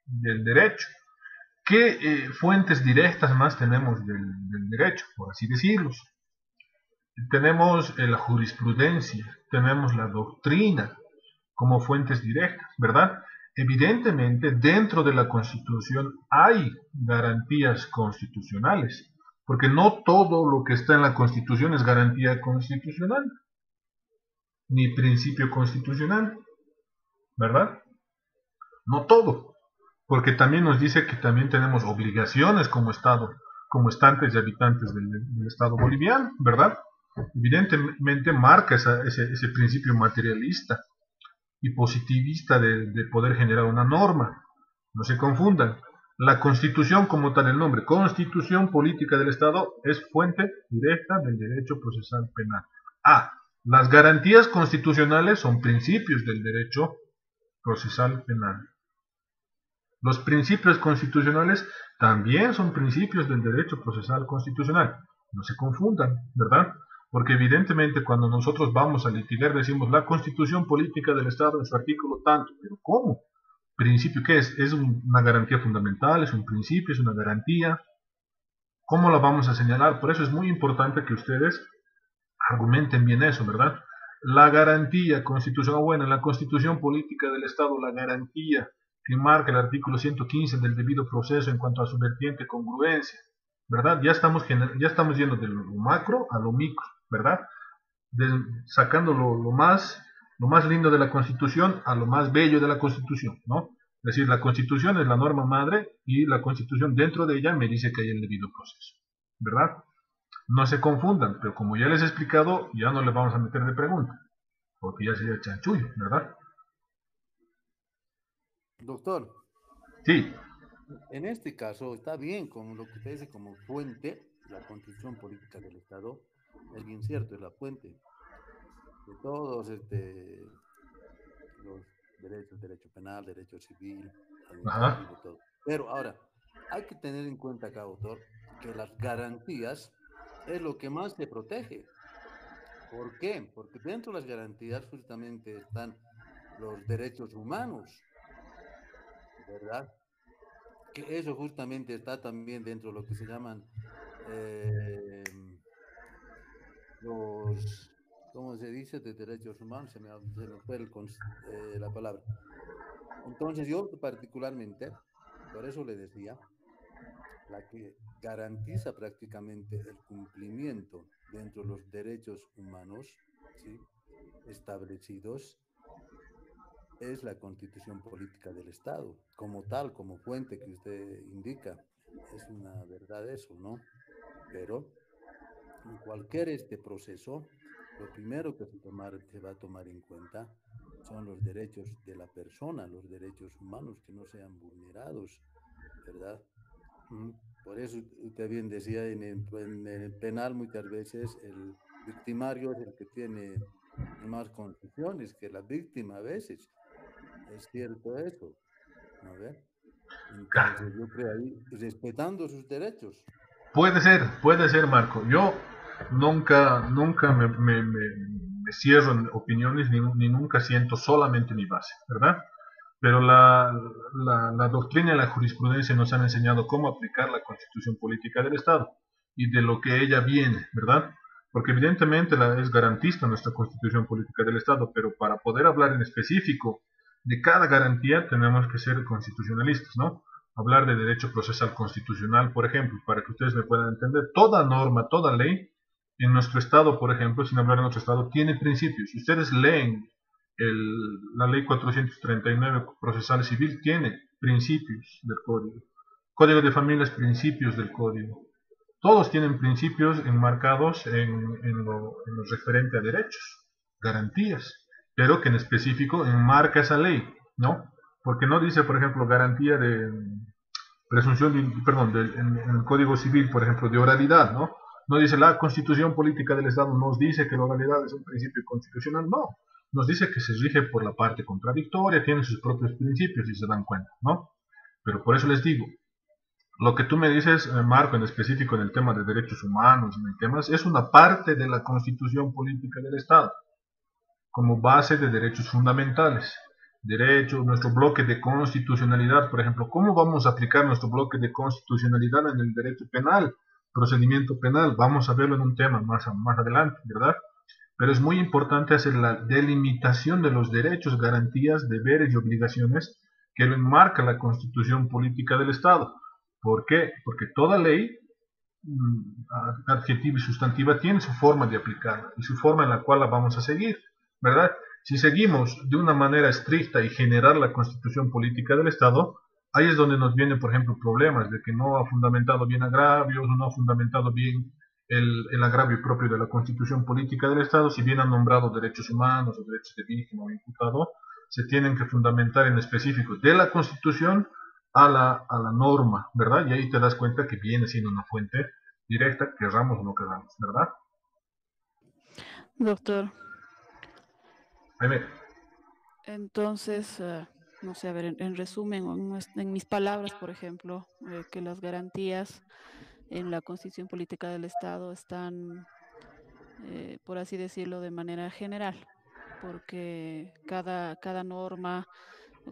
del derecho. ¿Qué fuentes directas más tenemos del derecho, por así decirlo? Tenemos la jurisprudencia, tenemos la doctrina como fuentes directas, ¿verdad? Evidentemente, dentro de la Constitución hay garantías constitucionales, porque no todo lo que está en la Constitución es garantía constitucional, ni principio constitucional, ¿verdad? No todo, porque también nos dice que también tenemos obligaciones como Estado, como estantes y habitantes del Estado boliviano, ¿verdad? Evidentemente marca ese principio materialista y positivista de poder generar una norma. No se confundan. La Constitución como tal, el nombre, Constitución Política del Estado, es fuente directa del derecho procesal penal. Las garantías constitucionales son principios del derecho procesal penal. Los principios constitucionales también son principios del derecho procesal constitucional. No se confundan, ¿verdad? Porque evidentemente cuando nosotros vamos a litigar decimos la Constitución Política del Estado en su artículo tanto, pero ¿cómo? ¿Principio qué es? ¿Es una garantía fundamental? ¿Es un principio? ¿Es una garantía? ¿Cómo la vamos a señalar? Por eso es muy importante que ustedes argumenten bien eso, ¿verdad? La garantía constitucional, bueno, en la Constitución Política del Estado, la garantía que marca el artículo 115 del debido proceso en cuanto a su vertiente congruencia, ¿verdad? Ya estamos yendo de lo macro a lo micro, ¿verdad? Sacando lo más lindo de la Constitución a lo más bello de la Constitución, ¿no? Es decir, la Constitución es la norma madre y la Constitución dentro de ella me dice que hay el debido proceso, ¿verdad? No se confundan, pero como ya les he explicado, ya no les vamos a meter de pregunta, porque ya sería chanchullo, ¿verdad? Doctor. Sí. En este caso está bien, como lo que usted dice, como fuente la Constitución Política del Estado, es bien cierto, es la fuente de todos los derechos, derecho penal, derecho civil, administrativo, todo. Pero ahora, hay que tener en cuenta acá, autor, que las garantías es lo que más te protege. ¿Por qué? Porque dentro de las garantías justamente están los derechos humanos, ¿verdad? Que eso justamente está también dentro de lo que se llaman los, ¿cómo se dice? De derechos humanos, se me fue la palabra. Entonces yo particularmente, por eso le decía, la que garantiza prácticamente el cumplimiento dentro de los derechos humanos, ¿sí?, establecidos, es la Constitución Política del Estado, como tal, como fuente que usted indica. Es una verdad eso, ¿no? Pero en cualquier proceso, lo primero que se va a tomar en cuenta son los derechos de la persona, los derechos humanos que no sean vulnerados, ¿verdad? Por eso usted bien decía, en el penal muchas veces el victimario es el que tiene más concesiones que la víctima a veces. Es cierto eso, ¿no ve? Entonces yo creo ahí, respetando sus derechos. Puede ser, Marco. Yo nunca me cierro en opiniones ni nunca siento solamente mi base, ¿verdad? Pero la doctrina y la jurisprudencia nos han enseñado cómo aplicar la Constitución Política del Estado y de lo que ella viene, ¿verdad? Porque evidentemente es garantista nuestra Constitución Política del Estado, pero para poder hablar en específico de cada garantía tenemos que ser constitucionalistas, ¿no? Hablar de derecho procesal constitucional, por ejemplo, para que ustedes me puedan entender. Toda norma, toda ley en nuestro Estado, por ejemplo, sin hablar de nuestro Estado, tiene principios. Si ustedes leen la ley 439 procesal civil, tiene principios del código. Código de familias, principios del código. Todos tienen principios enmarcados en lo referente a derechos, garantías, pero que en específico enmarca esa ley, ¿no? Porque no dice, por ejemplo, garantía de presunción, en el Código Civil, por ejemplo, de oralidad, ¿no? No dice la Constitución Política del Estado, nos dice que la oralidad es un principio constitucional, no. Nos dice que se rige por la parte contradictoria, tiene sus propios principios, si se dan cuenta, ¿no? Pero por eso les digo, lo que tú me dices, Marco, en específico en el tema de derechos humanos, es una parte de la Constitución Política del Estado, como base de derechos fundamentales. Nuestro bloque de constitucionalidad, por ejemplo, ¿cómo vamos a aplicar nuestro bloque de constitucionalidad en el derecho penal, procedimiento penal? Vamos a verlo en un tema más adelante, ¿verdad? Pero es muy importante hacer la delimitación de los derechos, garantías, deberes y obligaciones que lo enmarca la Constitución Política del Estado. ¿Por qué? Porque toda ley adjetiva y sustantiva tiene su forma de aplicarla y su forma en la cual la vamos a seguir, ¿verdad? Si seguimos de una manera estricta y general la Constitución Política del Estado, ahí es donde nos vienen, por ejemplo, problemas de que no ha fundamentado bien agravios, no ha fundamentado bien el agravio propio de la Constitución Política del Estado. Si bien han nombrado derechos humanos o derechos de víctima o imputado, se tienen que fundamentar en específico de la Constitución a la norma, ¿verdad? Y ahí te das cuenta que viene siendo una fuente directa, querramos o no querramos, ¿verdad? Doctor. Jaime. Entonces, no sé, a ver, en resumen, en mis palabras, por ejemplo, que las garantías en la Constitución Política del Estado están, por así decirlo, de manera general, porque cada norma,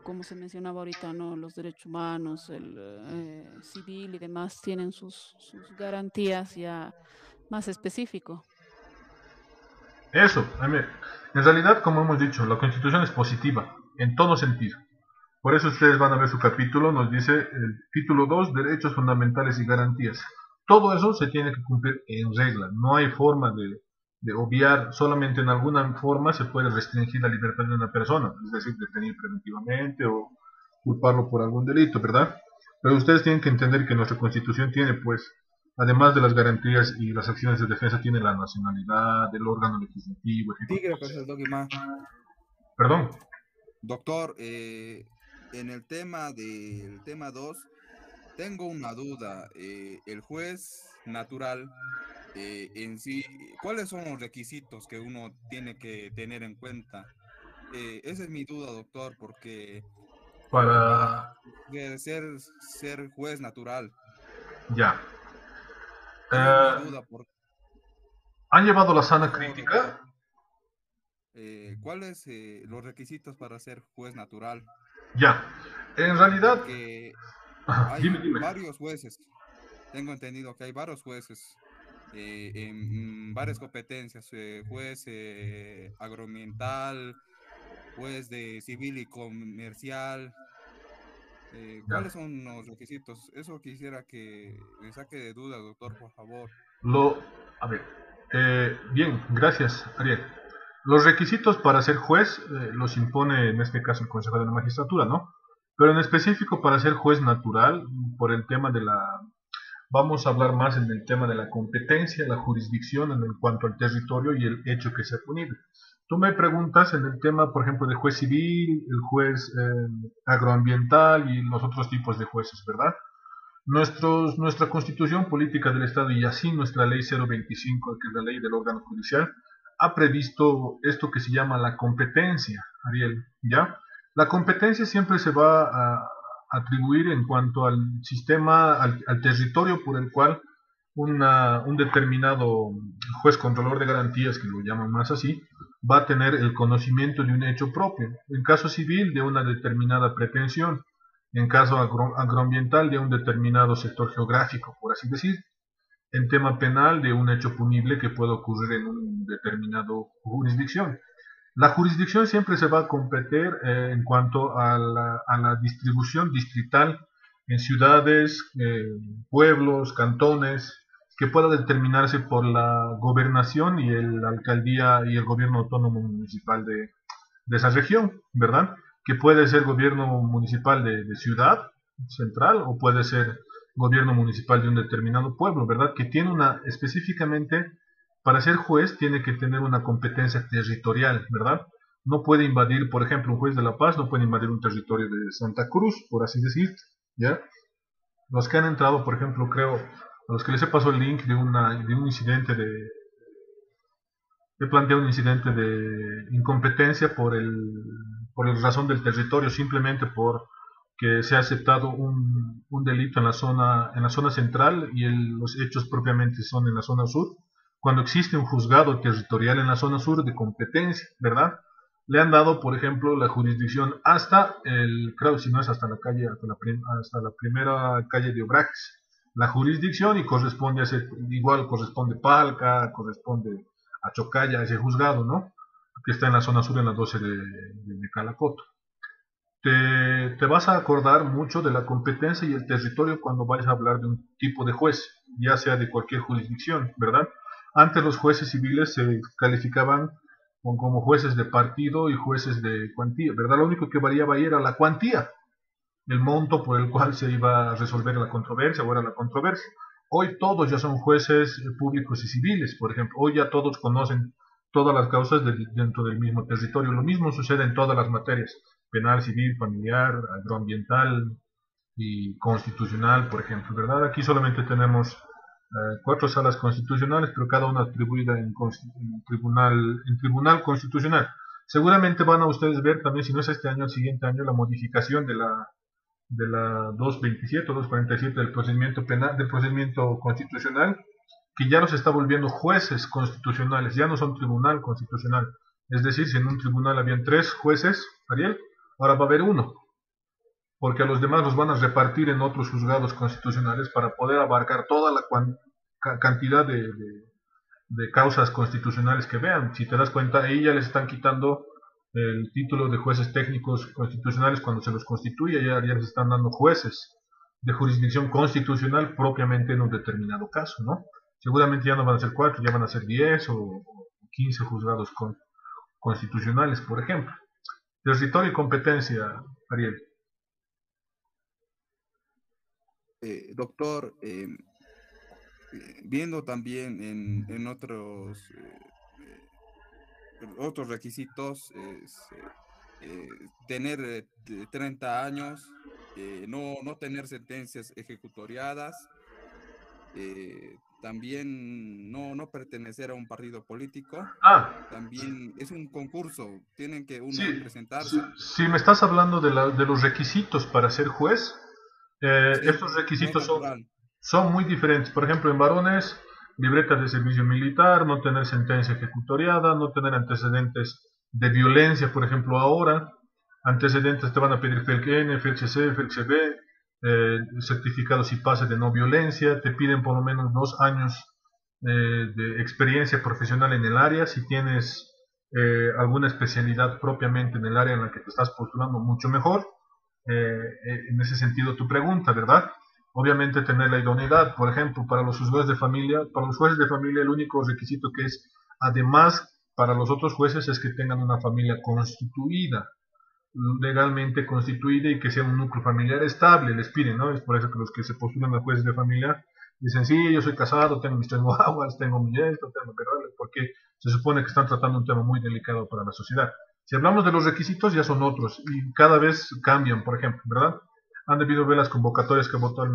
como se mencionaba ahorita, ¿no? Los derechos humanos, el civil y demás tienen sus garantías ya más específico. Eso, en realidad, como hemos dicho, la Constitución es positiva, en todo sentido. Por eso ustedes van a ver su capítulo, nos dice el título 2, Derechos Fundamentales y Garantías. Todo eso se tiene que cumplir en regla, no hay forma de obviar, solamente en alguna forma se puede restringir la libertad de una persona, es decir, detener preventivamente o culparlo por algún delito, ¿verdad? Pero ustedes tienen que entender que nuestra Constitución tiene, pues, además de las garantías y las acciones de defensa, tiene la nacionalidad, el órgano legislativo, ejecutivo. Perdón. Doctor, en el tema 2, tengo una duda. El juez natural en sí, ¿cuáles son los requisitos que uno tiene que tener en cuenta? Esa es mi duda, doctor, porque para Para... ser juez natural, Ya. esa es mi Eh, duda. ¿Han llevado la Por sana favor, doctor, crítica? ¿cuáles los requisitos para ser juez natural? Ya. En realidad... Porque Ajá, hay dime, dime. varios jueces. Tengo entendido que hay varios jueces en varias competencias, juez agroambiental, juez de civil y comercial. Ya. ¿Cuáles son los requisitos? Eso quisiera que me saque de duda, doctor, por favor. Lo, a ver, bien, gracias, Ariel. Los requisitos para ser juez los impone en este caso el Consejo de la Magistratura, ¿no? Pero en específico para ser juez natural, por el tema de la... Vamos a hablar más en el tema de la competencia, la jurisdicción en cuanto al territorio y el hecho que sea punible. Tú me preguntas en el tema, por ejemplo, de juez civil, el juez agroambiental y los otros tipos de jueces, ¿verdad? Nuestra Constitución Política del Estado y así nuestra Ley 025, que es la ley del órgano judicial, ha previsto esto que se llama la competencia, Ariel, ¿ya? La competencia siempre se va a atribuir en cuanto al sistema, al territorio por el cual un determinado juez controlador de garantías, que lo llaman más así, va a tener el conocimiento de un hecho propio. En caso civil, de una determinada pretensión. En caso agroambiental, de un determinado sector geográfico, por así decir. En tema penal, de un hecho punible que puede ocurrir en un determinado jurisdicción. La jurisdicción siempre se va a competir en cuanto a la distribución distrital en ciudades, pueblos, cantones, que pueda determinarse por la gobernación y la alcaldía y el gobierno autónomo municipal de esa región, ¿verdad? Que puede ser gobierno municipal de ciudad central o puede ser gobierno municipal de un determinado pueblo, ¿verdad? Que tiene específicamente, para ser juez, tiene que tener una competencia territorial, ¿verdad? No puede invadir, por ejemplo, un juez de La Paz no puede invadir un territorio de Santa Cruz, por así decir, ¿ya? Los que han entrado, por ejemplo, creo, a los que les he pasado el link de un incidente he planteado un incidente de incompetencia por la razón del territorio, simplemente por que se ha aceptado un delito en la zona central y los hechos propiamente son en la zona sur, cuando existe un juzgado territorial en la zona sur de competencia, ¿verdad? Le han dado, por ejemplo, la jurisdicción hasta creo si no es hasta la calle, hasta la primera calle de Obrajes, la jurisdicción y corresponde a igual corresponde Palca, corresponde a Chocaya, ese juzgado, ¿no? Que está en la zona sur, en la 12 de Calacoto. Te vas a acordar mucho de la competencia y el territorio cuando vayas a hablar de un tipo de juez, ya sea de cualquier jurisdicción, ¿verdad? Antes los jueces civiles se calificaban como jueces de partido y jueces de cuantía, ¿verdad? Lo único que variaba ahí era la cuantía, el monto por el cual se iba a resolver la controversia o era la controversia. Hoy todos ya son jueces públicos y civiles, por ejemplo. Hoy ya todos conocen todas las causas dentro del mismo territorio. Lo mismo sucede en todas las materias: penal, civil, familiar, agroambiental y constitucional, por ejemplo, ¿verdad? Aquí solamente tenemos 4 salas constitucionales, pero cada una atribuida en tribunal constitucional. Seguramente van a ustedes ver también, si no es este año, el siguiente año, la modificación de la 227 o 247 del procedimiento penal, del procedimiento constitucional, que ya los está volviendo jueces constitucionales, ya no son tribunal constitucional. Es decir, si en un tribunal habían 3 jueces, Ariel, ahora va a haber 1, porque a los demás los van a repartir en otros juzgados constitucionales para poder abarcar toda la cantidad de causas constitucionales que vean. Si te das cuenta, ahí ya les están quitando el título de jueces técnicos constitucionales cuando se los constituye, ya les están dando jueces de jurisdicción constitucional propiamente en un determinado caso, ¿no? Seguramente ya no van a ser 4, ya van a ser 10 o 15 juzgados constitucionales, por ejemplo. Territorio y competencia, Ariel. Doctor, viendo también en otros requisitos, tener 30 años, no tener sentencias ejecutoriadas, también no pertenecer a un partido político. También es un concurso, tienen que uno presentarse. Si me estás hablando de los requisitos para ser juez, estos no requisitos es natural. son muy diferentes. Por ejemplo, en varones, libreta de servicio militar, no tener sentencia ejecutoriada, no tener antecedentes de violencia, por ejemplo, ahora. Antecedentes te van a pedir FELC-N, FELC-C, FELC-B, certificado si pase de no violencia, te piden por lo menos 2 años de experiencia profesional en el área. Si tienes alguna especialidad propiamente en el área en la que te estás postulando, mucho mejor. En ese sentido tu pregunta, ¿verdad? Obviamente tener la idoneidad. Por ejemplo, para los jueces de familia, el único requisito que es, además, para los otros jueces, es que tengan una familia constituida, legalmente constituida, y que sea un núcleo familiar estable, les piden, ¿no? Es por eso que los que se postulan a jueces de familia dicen, sí, yo soy casado, tengo mis 3 guaguas, tengo mi esto, tengo mi rollo, porque se supone que están tratando un tema muy delicado para la sociedad. Si hablamos de los requisitos, ya son otros, y cada vez cambian, por ejemplo, ¿verdad? Han debido ver las convocatorias que votó el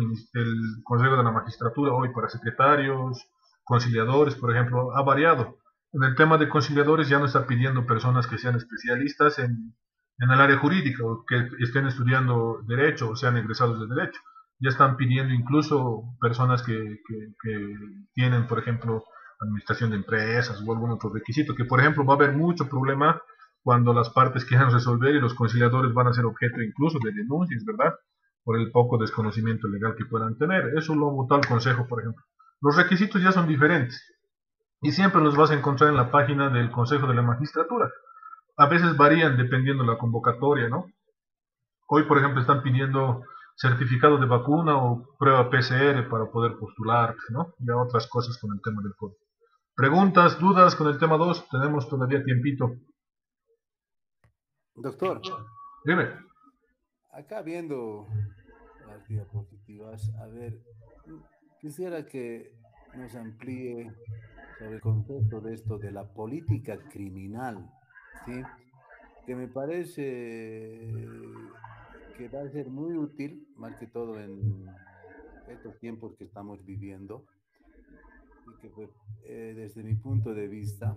Consejo de la Magistratura hoy para secretarios, conciliadores, por ejemplo, ha variado. En el tema de conciliadores ya no está pidiendo personas que sean especialistas en el área jurídica, o que estén estudiando derecho, o sean egresados de derecho. Ya están pidiendo incluso personas que tienen, por ejemplo, administración de empresas o algún otro requisito, que por ejemplo va a haber mucho problema cuando las partes quieran resolver, y los conciliadores van a ser objeto incluso de denuncias, ¿verdad? Por el poco desconocimiento legal que puedan tener. Eso lo votó el Consejo, por ejemplo. Los requisitos ya son diferentes, y siempre los vas a encontrar en la página del Consejo de la Magistratura. A veces varían dependiendo de la convocatoria, ¿no? Hoy, por ejemplo, están pidiendo certificado de vacuna o prueba PCR para poder postular, ¿no? Y a otras cosas con el tema del COVID. ¿Preguntas, dudas con el tema 2? Tenemos todavía tiempito. Doctor. Dime. Acá viendo las diapositivas, a ver, quisiera que nos amplíe sobre el concepto de esto de la política criminal, ¿sí? Que me parece que va a ser muy útil, más que todo en estos tiempos que estamos viviendo, y que pues, desde mi punto de vista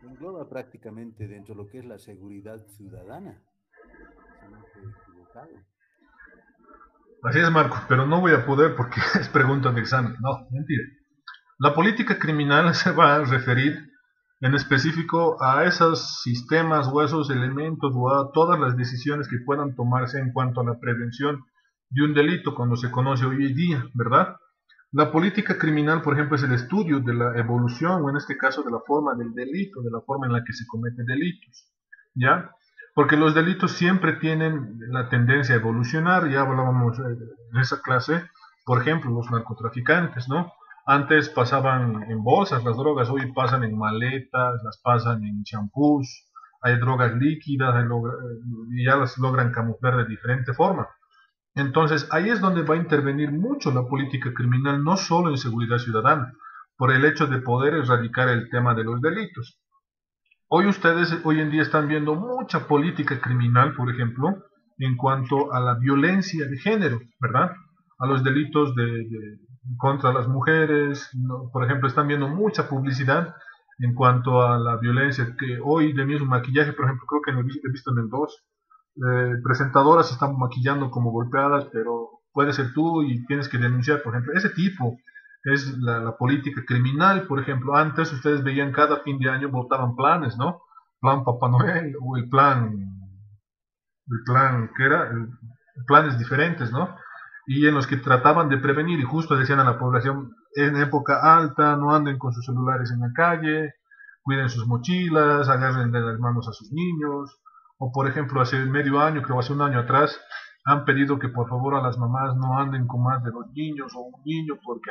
engloba prácticamente dentro de lo que es la seguridad ciudadana, si no estoy equivocado. Así es, Marco, pero no voy a poder porque es pregunta de examen. No, mentira. La política criminal se va a referir en específico a esos sistemas o a esos elementos o a todas las decisiones que puedan tomarse en cuanto a la prevención de un delito, cuando se conoce hoy en día, ¿verdad? La política criminal, por ejemplo, es el estudio de la evolución, o en este caso de la forma del delito, de la forma en la que se cometen delitos, ¿ya? Porque los delitos siempre tienen la tendencia a evolucionar. Ya hablábamos de esa clase, por ejemplo, los narcotraficantes, ¿no? Antes pasaban en bolsas las drogas, hoy pasan en maletas, las pasan en champús, hay drogas líquidas, y ya las logran camuflar de diferente forma. Entonces ahí es donde va a intervenir mucho la política criminal, no solo en seguridad ciudadana, por el hecho de poder erradicar el tema de los delitos. Hoy en día están viendo mucha política criminal, por ejemplo, en cuanto a la violencia de género, ¿verdad? A los delitos contra las mujeres, ¿no? Por ejemplo, están viendo mucha publicidad en cuanto a la violencia, que hoy de mismo maquillaje, por ejemplo, creo que he visto en el 2, presentadoras están maquillando como golpeadas, pero puede ser tú y tienes que denunciar, por ejemplo. Ese tipo es la política criminal. Por ejemplo, antes ustedes veían cada fin de año votaban planes, ¿no? Plan Papá Noel o el plan, ¿qué era? Planes diferentes, ¿no? Y en los que trataban de prevenir, y justo decían a la población, en época alta, no anden con sus celulares en la calle, cuiden sus mochilas, agarren de las manos a sus niños. O por ejemplo, hace medio año, creo hace un año atrás, han pedido que por favor a las mamás no anden con más de 2 niños o un niño, porque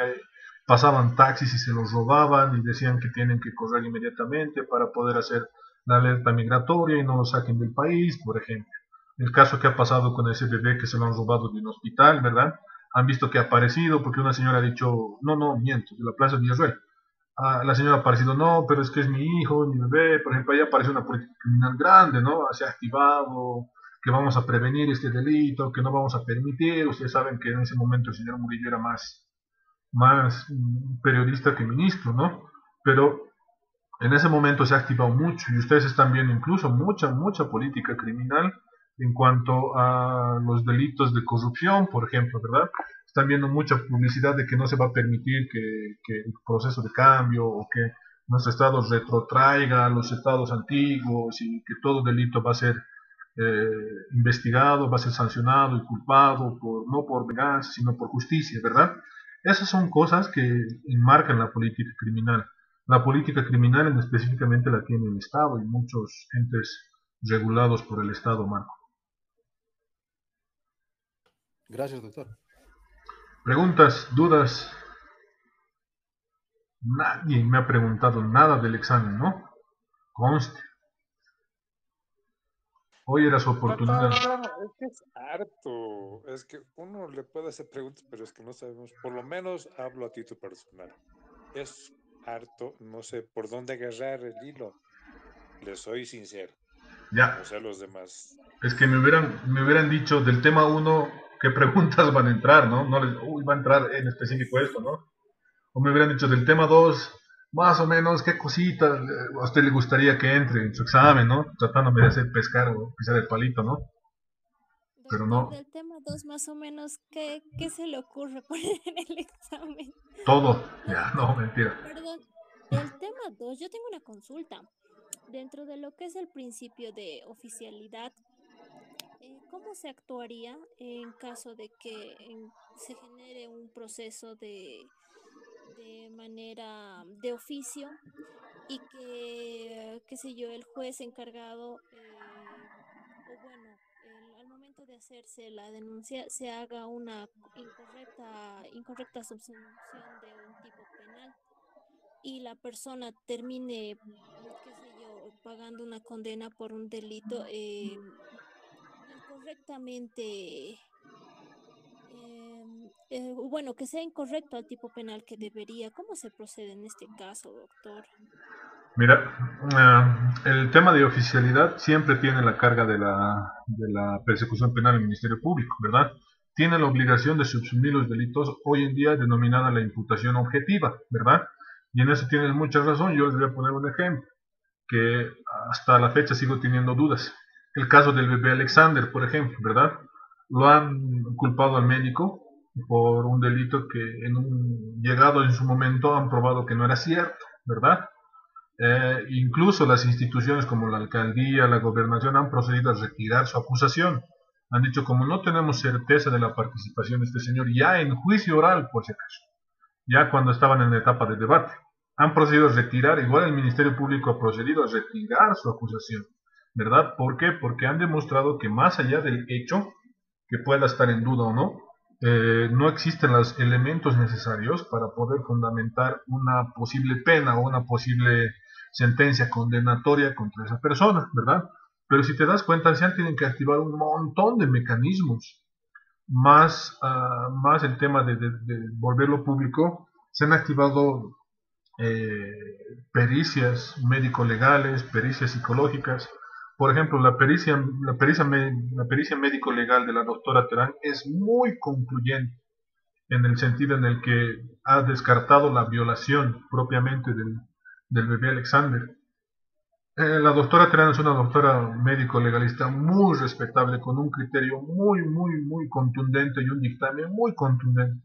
pasaban taxis y se los robaban, y decían que tienen que correr inmediatamente para poder hacer la alerta migratoria y no lo saquen del país, por ejemplo. El caso que ha pasado con ese bebé que se lo han robado de un hospital, ¿verdad? Han visto que ha aparecido porque una señora ha dicho, no, miento, de la Plaza de Israel. La señora ha aparecido, no, pero es que es mi hijo, mi bebé. Por ejemplo, ahí aparece una política criminal grande, ¿no? Se ha activado, que vamos a prevenir este delito, que no vamos a permitir. Ustedes saben que en ese momento el señor Murillo era más periodista que ministro, ¿no? Pero en ese momento se ha activado mucho y ustedes están viendo incluso mucha política criminal en cuanto a los delitos de corrupción, por ejemplo, ¿verdad? Están viendo mucha publicidad de que no se va a permitir que el proceso de cambio o que nuestro Estado retrotraiga a los estados antiguos y que todo delito va a ser investigado, va a ser sancionado y culpado no por venganza, sino por justicia, ¿verdad? Esas son cosas que enmarcan la política criminal. La política criminal específicamente la tiene el Estado y muchos entes regulados por el Estado, Marco. Gracias, doctor. Preguntas, dudas. Nadie me ha preguntado nada del examen, ¿no? Conste. Hoy era su oportunidad. Es que es harto. Es que uno le puede hacer preguntas, pero es que no sabemos. Por lo menos hablo a título personal. Es harto, no sé por dónde agarrar el hilo. Les soy sincero. Ya. No sé los demás. Es que me hubieran dicho del tema 1 qué preguntas van a entrar, ¿no? No les, va a entrar en específico esto, ¿no? O me hubieran dicho del tema 2, más o menos qué cositas a usted le gustaría que entre en su examen, ¿no? Tratándome de hacer pescar o pisar el palito, ¿no? Pero no. Del tema 2, más o menos, ¿qué se le ocurre poner en el examen? Todo. Ya, no, mentira. Perdón, del tema 2 yo tengo una consulta. Dentro de lo que es el principio de oficialidad, ¿cómo se actuaría en caso de que se genere un proceso de manera de oficio y que, qué sé yo, el juez encargado, o bueno, al momento de hacerse la denuncia se haga una incorrecta subsunción de un tipo penal y la persona termine, qué sé yo, pagando una condena por un delito incorrectamente, bueno, que sea incorrecto al tipo penal que debería? ¿Cómo se procede en este caso, doctor? Mira, el tema de oficialidad siempre tiene la carga de la persecución penal en el Ministerio Público, ¿verdad? Tiene la obligación de subsumir los delitos, hoy en día denominada la imputación objetiva, ¿verdad? Y en eso tienes mucha razón. Yo les voy a poner un ejemplo que hasta la fecha sigo teniendo dudas. El caso del bebé Alexander, por ejemplo, ¿verdad? Lo han culpado al médico por un delito que llegado en su momento han probado que no era cierto, ¿verdad? Incluso las instituciones como la alcaldía, la gobernación han procedido a retirar su acusación. Han dicho, como no tenemos certeza de la participación de este señor, ya en juicio oral, por si acaso, ya cuando estaban en la etapa de debate, han procedido a retirar, igual el Ministerio Público ha procedido a retirar su acusación, ¿verdad? ¿Por qué? Porque han demostrado que más allá del hecho, que pueda estar en duda o no, no existen los elementos necesarios para poder fundamentar una posible pena o una posible sentencia condenatoria contra esa persona, ¿verdad? Pero si te das cuenta, se tienen que activar un montón de mecanismos, más el tema de volverlo público. Se han activado pericias médico-legales, pericias psicológicas. Por ejemplo, la pericia médico-legal de la doctora Terán es muy concluyente en el sentido en el que ha descartado la violación propiamente del bebé Alexander. La doctora Terán es una doctora médico-legalista muy respetable, con un criterio muy contundente y un dictamen muy contundente,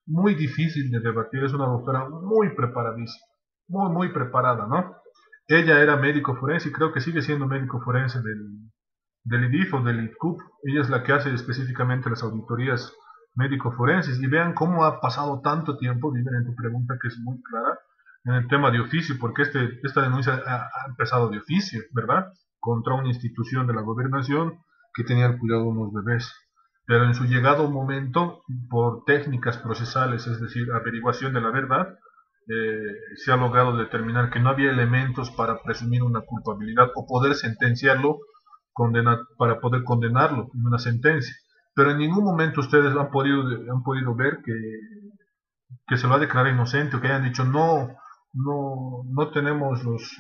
muy difícil de debatir. Es una doctora muy preparadísima, muy preparada, ¿no? Ella era médico forense y creo que sigue siendo médico forense del IDIF o del ITCUP. Ella es la que hace específicamente las auditorías médico-forenses. Y vean cómo ha pasado tanto tiempo, viven en tu pregunta que es muy clara, en el tema de oficio, porque esta denuncia ha empezado de oficio, ¿verdad? Contra una institución de la gobernación que tenía el cuidado de unos bebés. Pero en su llegado momento, por técnicas procesales, es decir, averiguación de la verdad, se ha logrado determinar que no había elementos para presumir una culpabilidad o poder sentenciarlo, para poder condenarlo en una sentencia. Pero en ningún momento ustedes han podido ver que se lo ha declarado inocente o que hayan dicho no tenemos los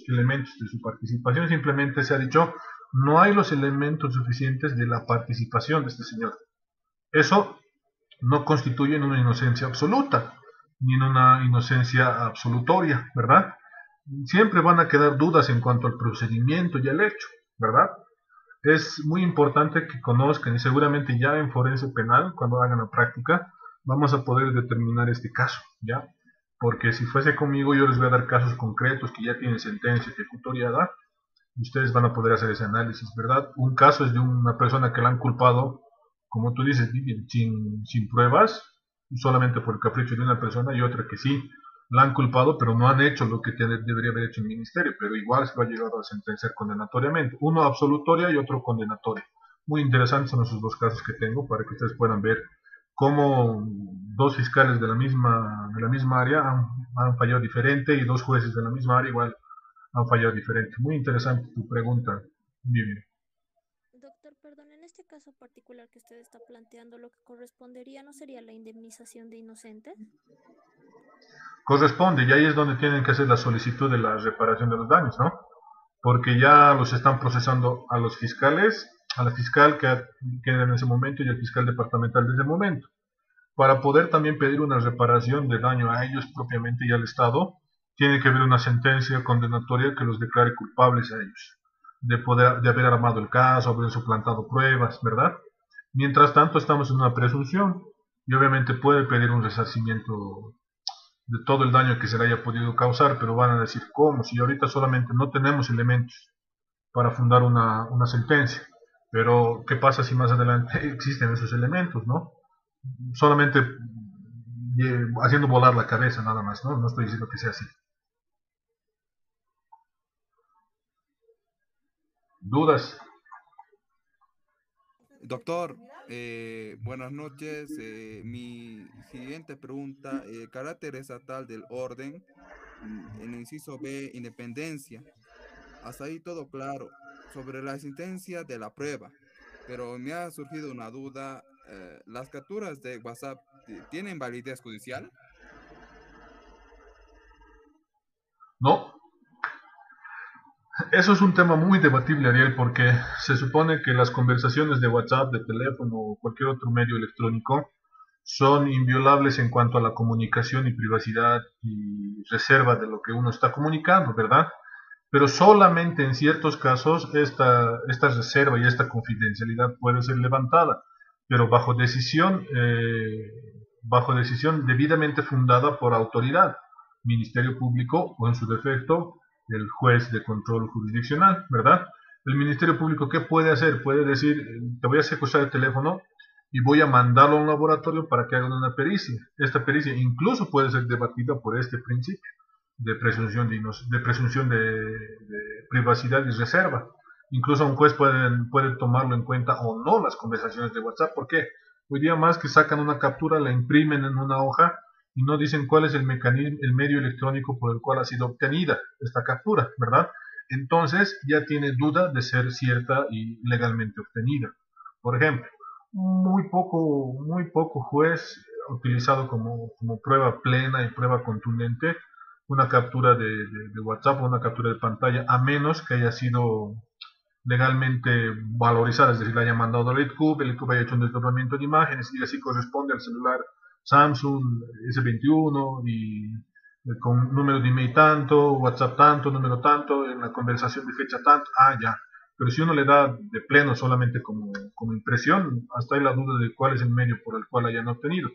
elementos de su participación. Simplemente se ha dicho no hay los elementos suficientes de la participación de este señor. Eso no constituye en una inocencia absoluta, ni en una inocencia absolutoria, ¿verdad? Siempre van a quedar dudas en cuanto al procedimiento y al hecho, ¿verdad? Es muy importante que conozcan, y seguramente ya en forense penal, cuando hagan la práctica, vamos a poder determinar este caso, ¿ya? Porque si fuese conmigo, yo les voy a dar casos concretos que ya tienen sentencia ejecutoriada, y ustedes van a poder hacer ese análisis, ¿verdad? Un caso es de una persona que la han culpado, como tú dices, Vivian, sin pruebas, solamente por el capricho de una persona, y otra que sí, la han culpado, pero no han hecho lo que debería haber hecho el ministerio, pero igual se va a llegar a sentenciar condenatoriamente. Uno absolutoria y otro condenatoria. Muy interesantes son esos dos casos que tengo para que ustedes puedan ver cómo dos fiscales de la misma área han fallado diferente y dos jueces de la misma área igual han fallado diferente. Muy interesante tu pregunta, Vivian. Doctor, perdón, en este caso particular que usted está planteando, lo que correspondería no sería la indemnización de inocentes. Corresponde, y ahí es donde tienen que hacer la solicitud de la reparación de los daños, ¿no? Porque ya los están procesando a los fiscales, a la fiscal que era en ese momento y al fiscal departamental de ese momento, para poder también pedir una reparación de daño a ellos propiamente y al Estado. Tiene que haber una sentencia condenatoria que los declare culpables a ellos, de haber armado el caso, haber suplantado pruebas, ¿verdad? Mientras tanto estamos en una presunción y obviamente puede pedir un resarcimiento de todo el daño que se le haya podido causar, pero van a decir, ¿cómo? Si ahorita solamente no tenemos elementos para fundar una sentencia. Pero, ¿qué pasa si más adelante existen esos elementos, no? Solamente haciendo volar la cabeza nada más, ¿no? No estoy diciendo que sea así. ¿Dudas? Doctor, buenas noches. Mi siguiente pregunta, carácter estatal del orden, en el inciso B, independencia. Hasta ahí todo claro. Sobre la existencia de la prueba, pero me ha surgido una duda. ¿Las capturas de WhatsApp tienen validez judicial? No. Eso es un tema muy debatible, Ariel, porque se supone que las conversaciones de WhatsApp, de teléfono o cualquier otro medio electrónico son inviolables en cuanto a la comunicación y privacidad y reserva de lo que uno está comunicando, ¿verdad? Pero solamente en ciertos casos esta reserva y esta confidencialidad puede ser levantada, pero bajo decisión debidamente fundada por autoridad, Ministerio Público o en su defecto el juez de control jurisdiccional, ¿verdad? El Ministerio Público, ¿qué puede hacer? Puede decir, te voy a secuestrar el teléfono y voy a mandarlo a un laboratorio para que hagan una pericia. Esta pericia incluso puede ser debatida por este principio de presunción de privacidad y reserva. Incluso un juez puede tomarlo en cuenta o no las conversaciones de WhatsApp. ¿Por qué? Hoy día más que sacan una captura, la imprimen en una hoja y no dicen cuál es el mecanismo, el medio electrónico por el cual ha sido obtenida esta captura, ¿verdad? Entonces ya tiene duda de ser cierta y legalmente obtenida. Por ejemplo, muy poco juez ha utilizado como prueba plena y prueba contundente una captura de WhatsApp o una captura de pantalla, a menos que haya sido legalmente valorizada, es decir, la haya mandado al el ITCUB haya hecho un desdoblamiento de imágenes y así corresponde al celular Samsung S21 y con número de email tanto, WhatsApp tanto, número tanto, en la conversación de fecha tanto, ya. Pero si uno le da de pleno solamente como impresión, hasta hay la duda de cuál es el medio por el cual hayan obtenido,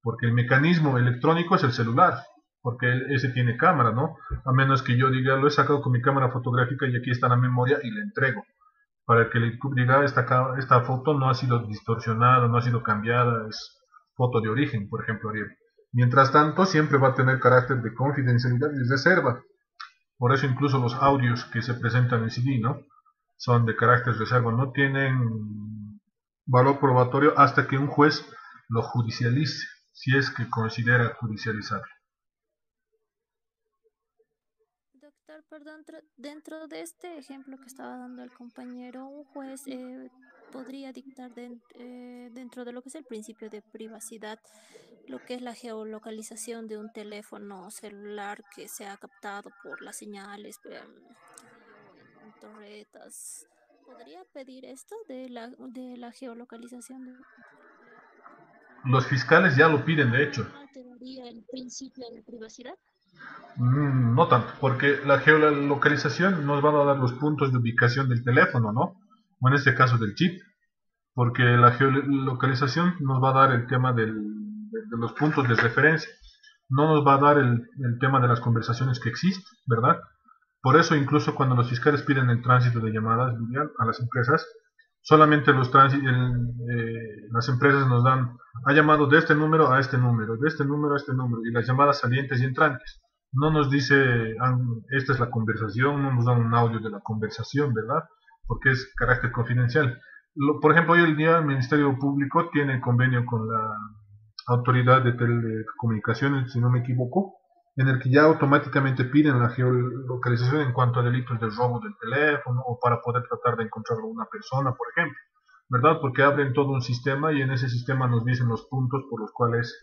porque el mecanismo electrónico es el celular, porque ese tiene cámara, ¿no? A menos que yo diga, lo he sacado con mi cámara fotográfica y aquí está la memoria y le entrego. Para que le diga, esta foto no ha sido distorsionada, no ha sido cambiada, es foto de origen, por ejemplo, Ariel. Mientras tanto, siempre va a tener carácter de confidencialidad y reserva. Por eso incluso los audios que se presentan en CD, ¿no? Son de carácter reserva, no tienen valor probatorio hasta que un juez lo judicialice, si es que considera judicializarlo. Doctor, perdón, dentro de este ejemplo que estaba dando el compañero, un juez podría dictar dentro de lo que es el principio de privacidad, lo que es la geolocalización de un teléfono celular que se ha captado por las señales, en torretas podría pedir esto de la geolocalización del empleo? Los fiscales ya lo piden, de hecho. ¿No alteraría el principio de privacidad? No tanto, porque la geolocalización nos va a dar los puntos de ubicación del teléfono, ¿no? O en este caso del chip, porque la geolocalización nos va a dar el tema de los puntos de referencia, no nos va a dar el tema de las conversaciones que existen, ¿verdad? Por eso incluso cuando los fiscales piden el tránsito de llamadas, Vivian, a las empresas, solamente las empresas nos dan, ha llamado de este número a este número, de este número a este número, y las llamadas salientes y entrantes. No nos dice, esta es la conversación, no nos dan un audio de la conversación, ¿verdad? Porque es carácter confidencial. Por ejemplo, hoy en día el Ministerio Público tiene convenio con la Autoridad de Telecomunicaciones, si no me equivoco, en el que ya automáticamente piden la geolocalización en cuanto a delitos de robo del teléfono o para poder tratar de encontrar a una persona, por ejemplo, ¿verdad? Porque abren todo un sistema y en ese sistema nos dicen los puntos por los cuales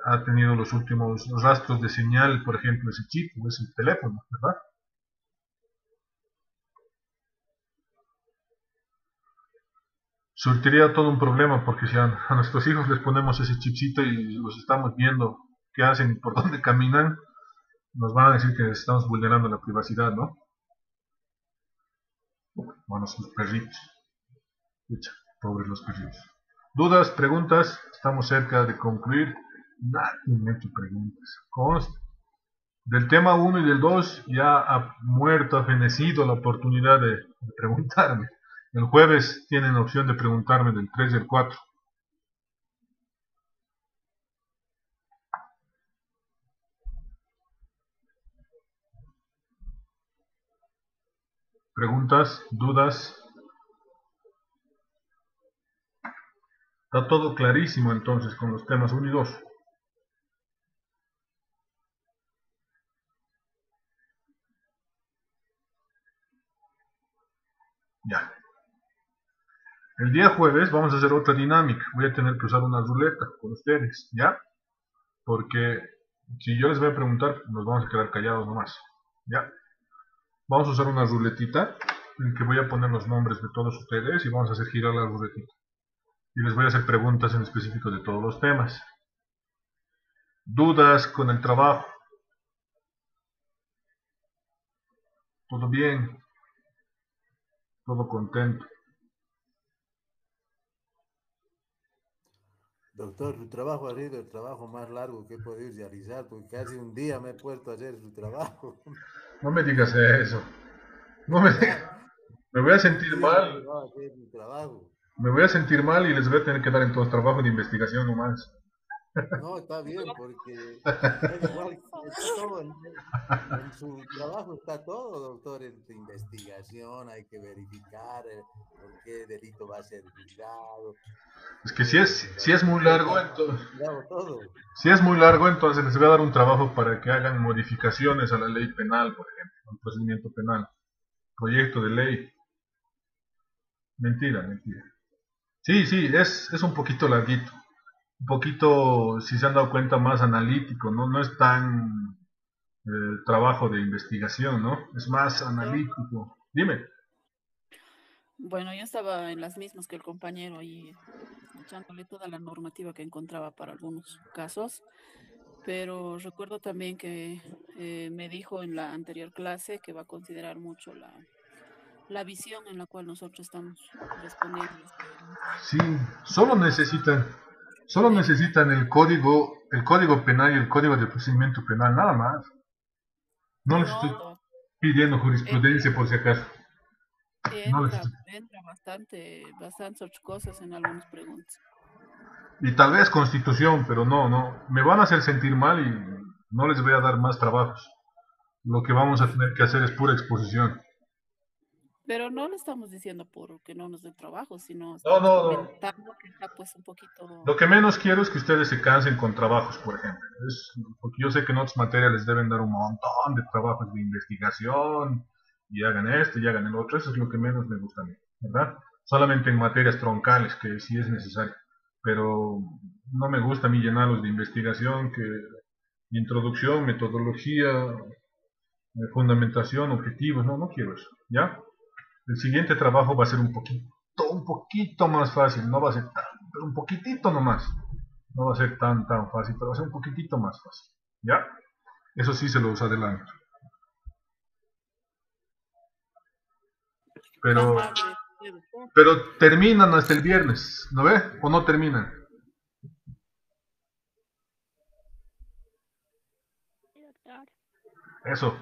ha tenido los últimos rastros de señal, por ejemplo, ese chip o ese teléfono, ¿verdad? Surtiría todo un problema porque si a nuestros hijos les ponemos ese chipcito y los estamos viendo qué hacen y por dónde caminan, nos van a decir que estamos vulnerando la privacidad, ¿no? Bueno, sus perritos. Escucha, pobres los perritos. ¿Dudas, preguntas? Estamos cerca de concluir. Nadie me ha hecho preguntas. Consta. Del tema 1 y del 2 ya ha muerto, ha fenecido la oportunidad de preguntarme. El jueves tienen opción de preguntarme del 3 y el 4. ¿Preguntas? ¿Dudas? Está todo clarísimo entonces con los temas 1 y 2. Ya. El día jueves vamos a hacer otra dinámica. Voy a tener que usar una ruleta con ustedes, ¿ya? Porque si yo les voy a preguntar, nos vamos a quedar callados nomás, ¿ya? Vamos a usar una ruletita en que voy a poner los nombres de todos ustedes y vamos a hacer girar la ruletita. Y les voy a hacer preguntas en específico de todos los temas. ¿Dudas con el trabajo? ¿Todo bien? ¿Todo contento? Doctor, su trabajo ha sido el trabajo más largo que he podido realizar, porque casi un día me he puesto a hacer su trabajo. No me digas eso. No me digas. Me voy a sentir mal. Me voy a sentir mal y les voy a tener que dar entonces trabajo de investigación nomás. No, está bien, porque es igual, está todo en su trabajo está todo, doctor, en su investigación, hay que verificar por qué delito va a ser juzgado. Es que si es muy largo, entonces les voy a dar un trabajo para que hagan modificaciones a la ley penal, por ejemplo, al procedimiento penal, proyecto de ley. Mentira. Sí, es un poquito larguito. Un poquito, si se han dado cuenta, más analítico, ¿no? No es tan trabajo de investigación, ¿no? Es más analítico. Dime. Bueno, yo estaba en las mismas que el compañero y escuchándole toda la normativa que encontraba para algunos casos, pero recuerdo también que me dijo en la anterior clase que va a considerar mucho la visión en la cual nosotros estamos respondiendo. Sí, solo necesitan el código penal y el código de procedimiento penal, nada más. No les estoy pidiendo jurisprudencia por si acaso. Entra bastantes otras cosas en algunas preguntas. Y tal vez constitución, pero no. Me van a hacer sentir mal y no les voy a dar más trabajos. Lo que vamos a tener que hacer es pura exposición. Pero no lo estamos diciendo porque no nos dé trabajo, sino comentando que está pues un poquito... Lo que menos quiero es que ustedes se cansen con trabajos, por ejemplo. Porque yo sé que en otras materias les deben dar un montón de trabajos de investigación y hagan esto y hagan el otro. Eso es lo que menos me gusta a mí, ¿verdad? Solamente en materias troncales, que sí es necesario. Pero no me gusta a mí llenarlos de investigación, que introducción, metodología, fundamentación, objetivos. No quiero eso, ¿ya? El siguiente trabajo va a ser un poquito más fácil, no va a ser pero un poquitito nomás. No va a ser tan fácil, pero va a ser un poquitito más fácil. ¿Ya? Eso sí se los adelanto. Pero terminan hasta el viernes, ¿no ve? ¿O no terminan? Eso.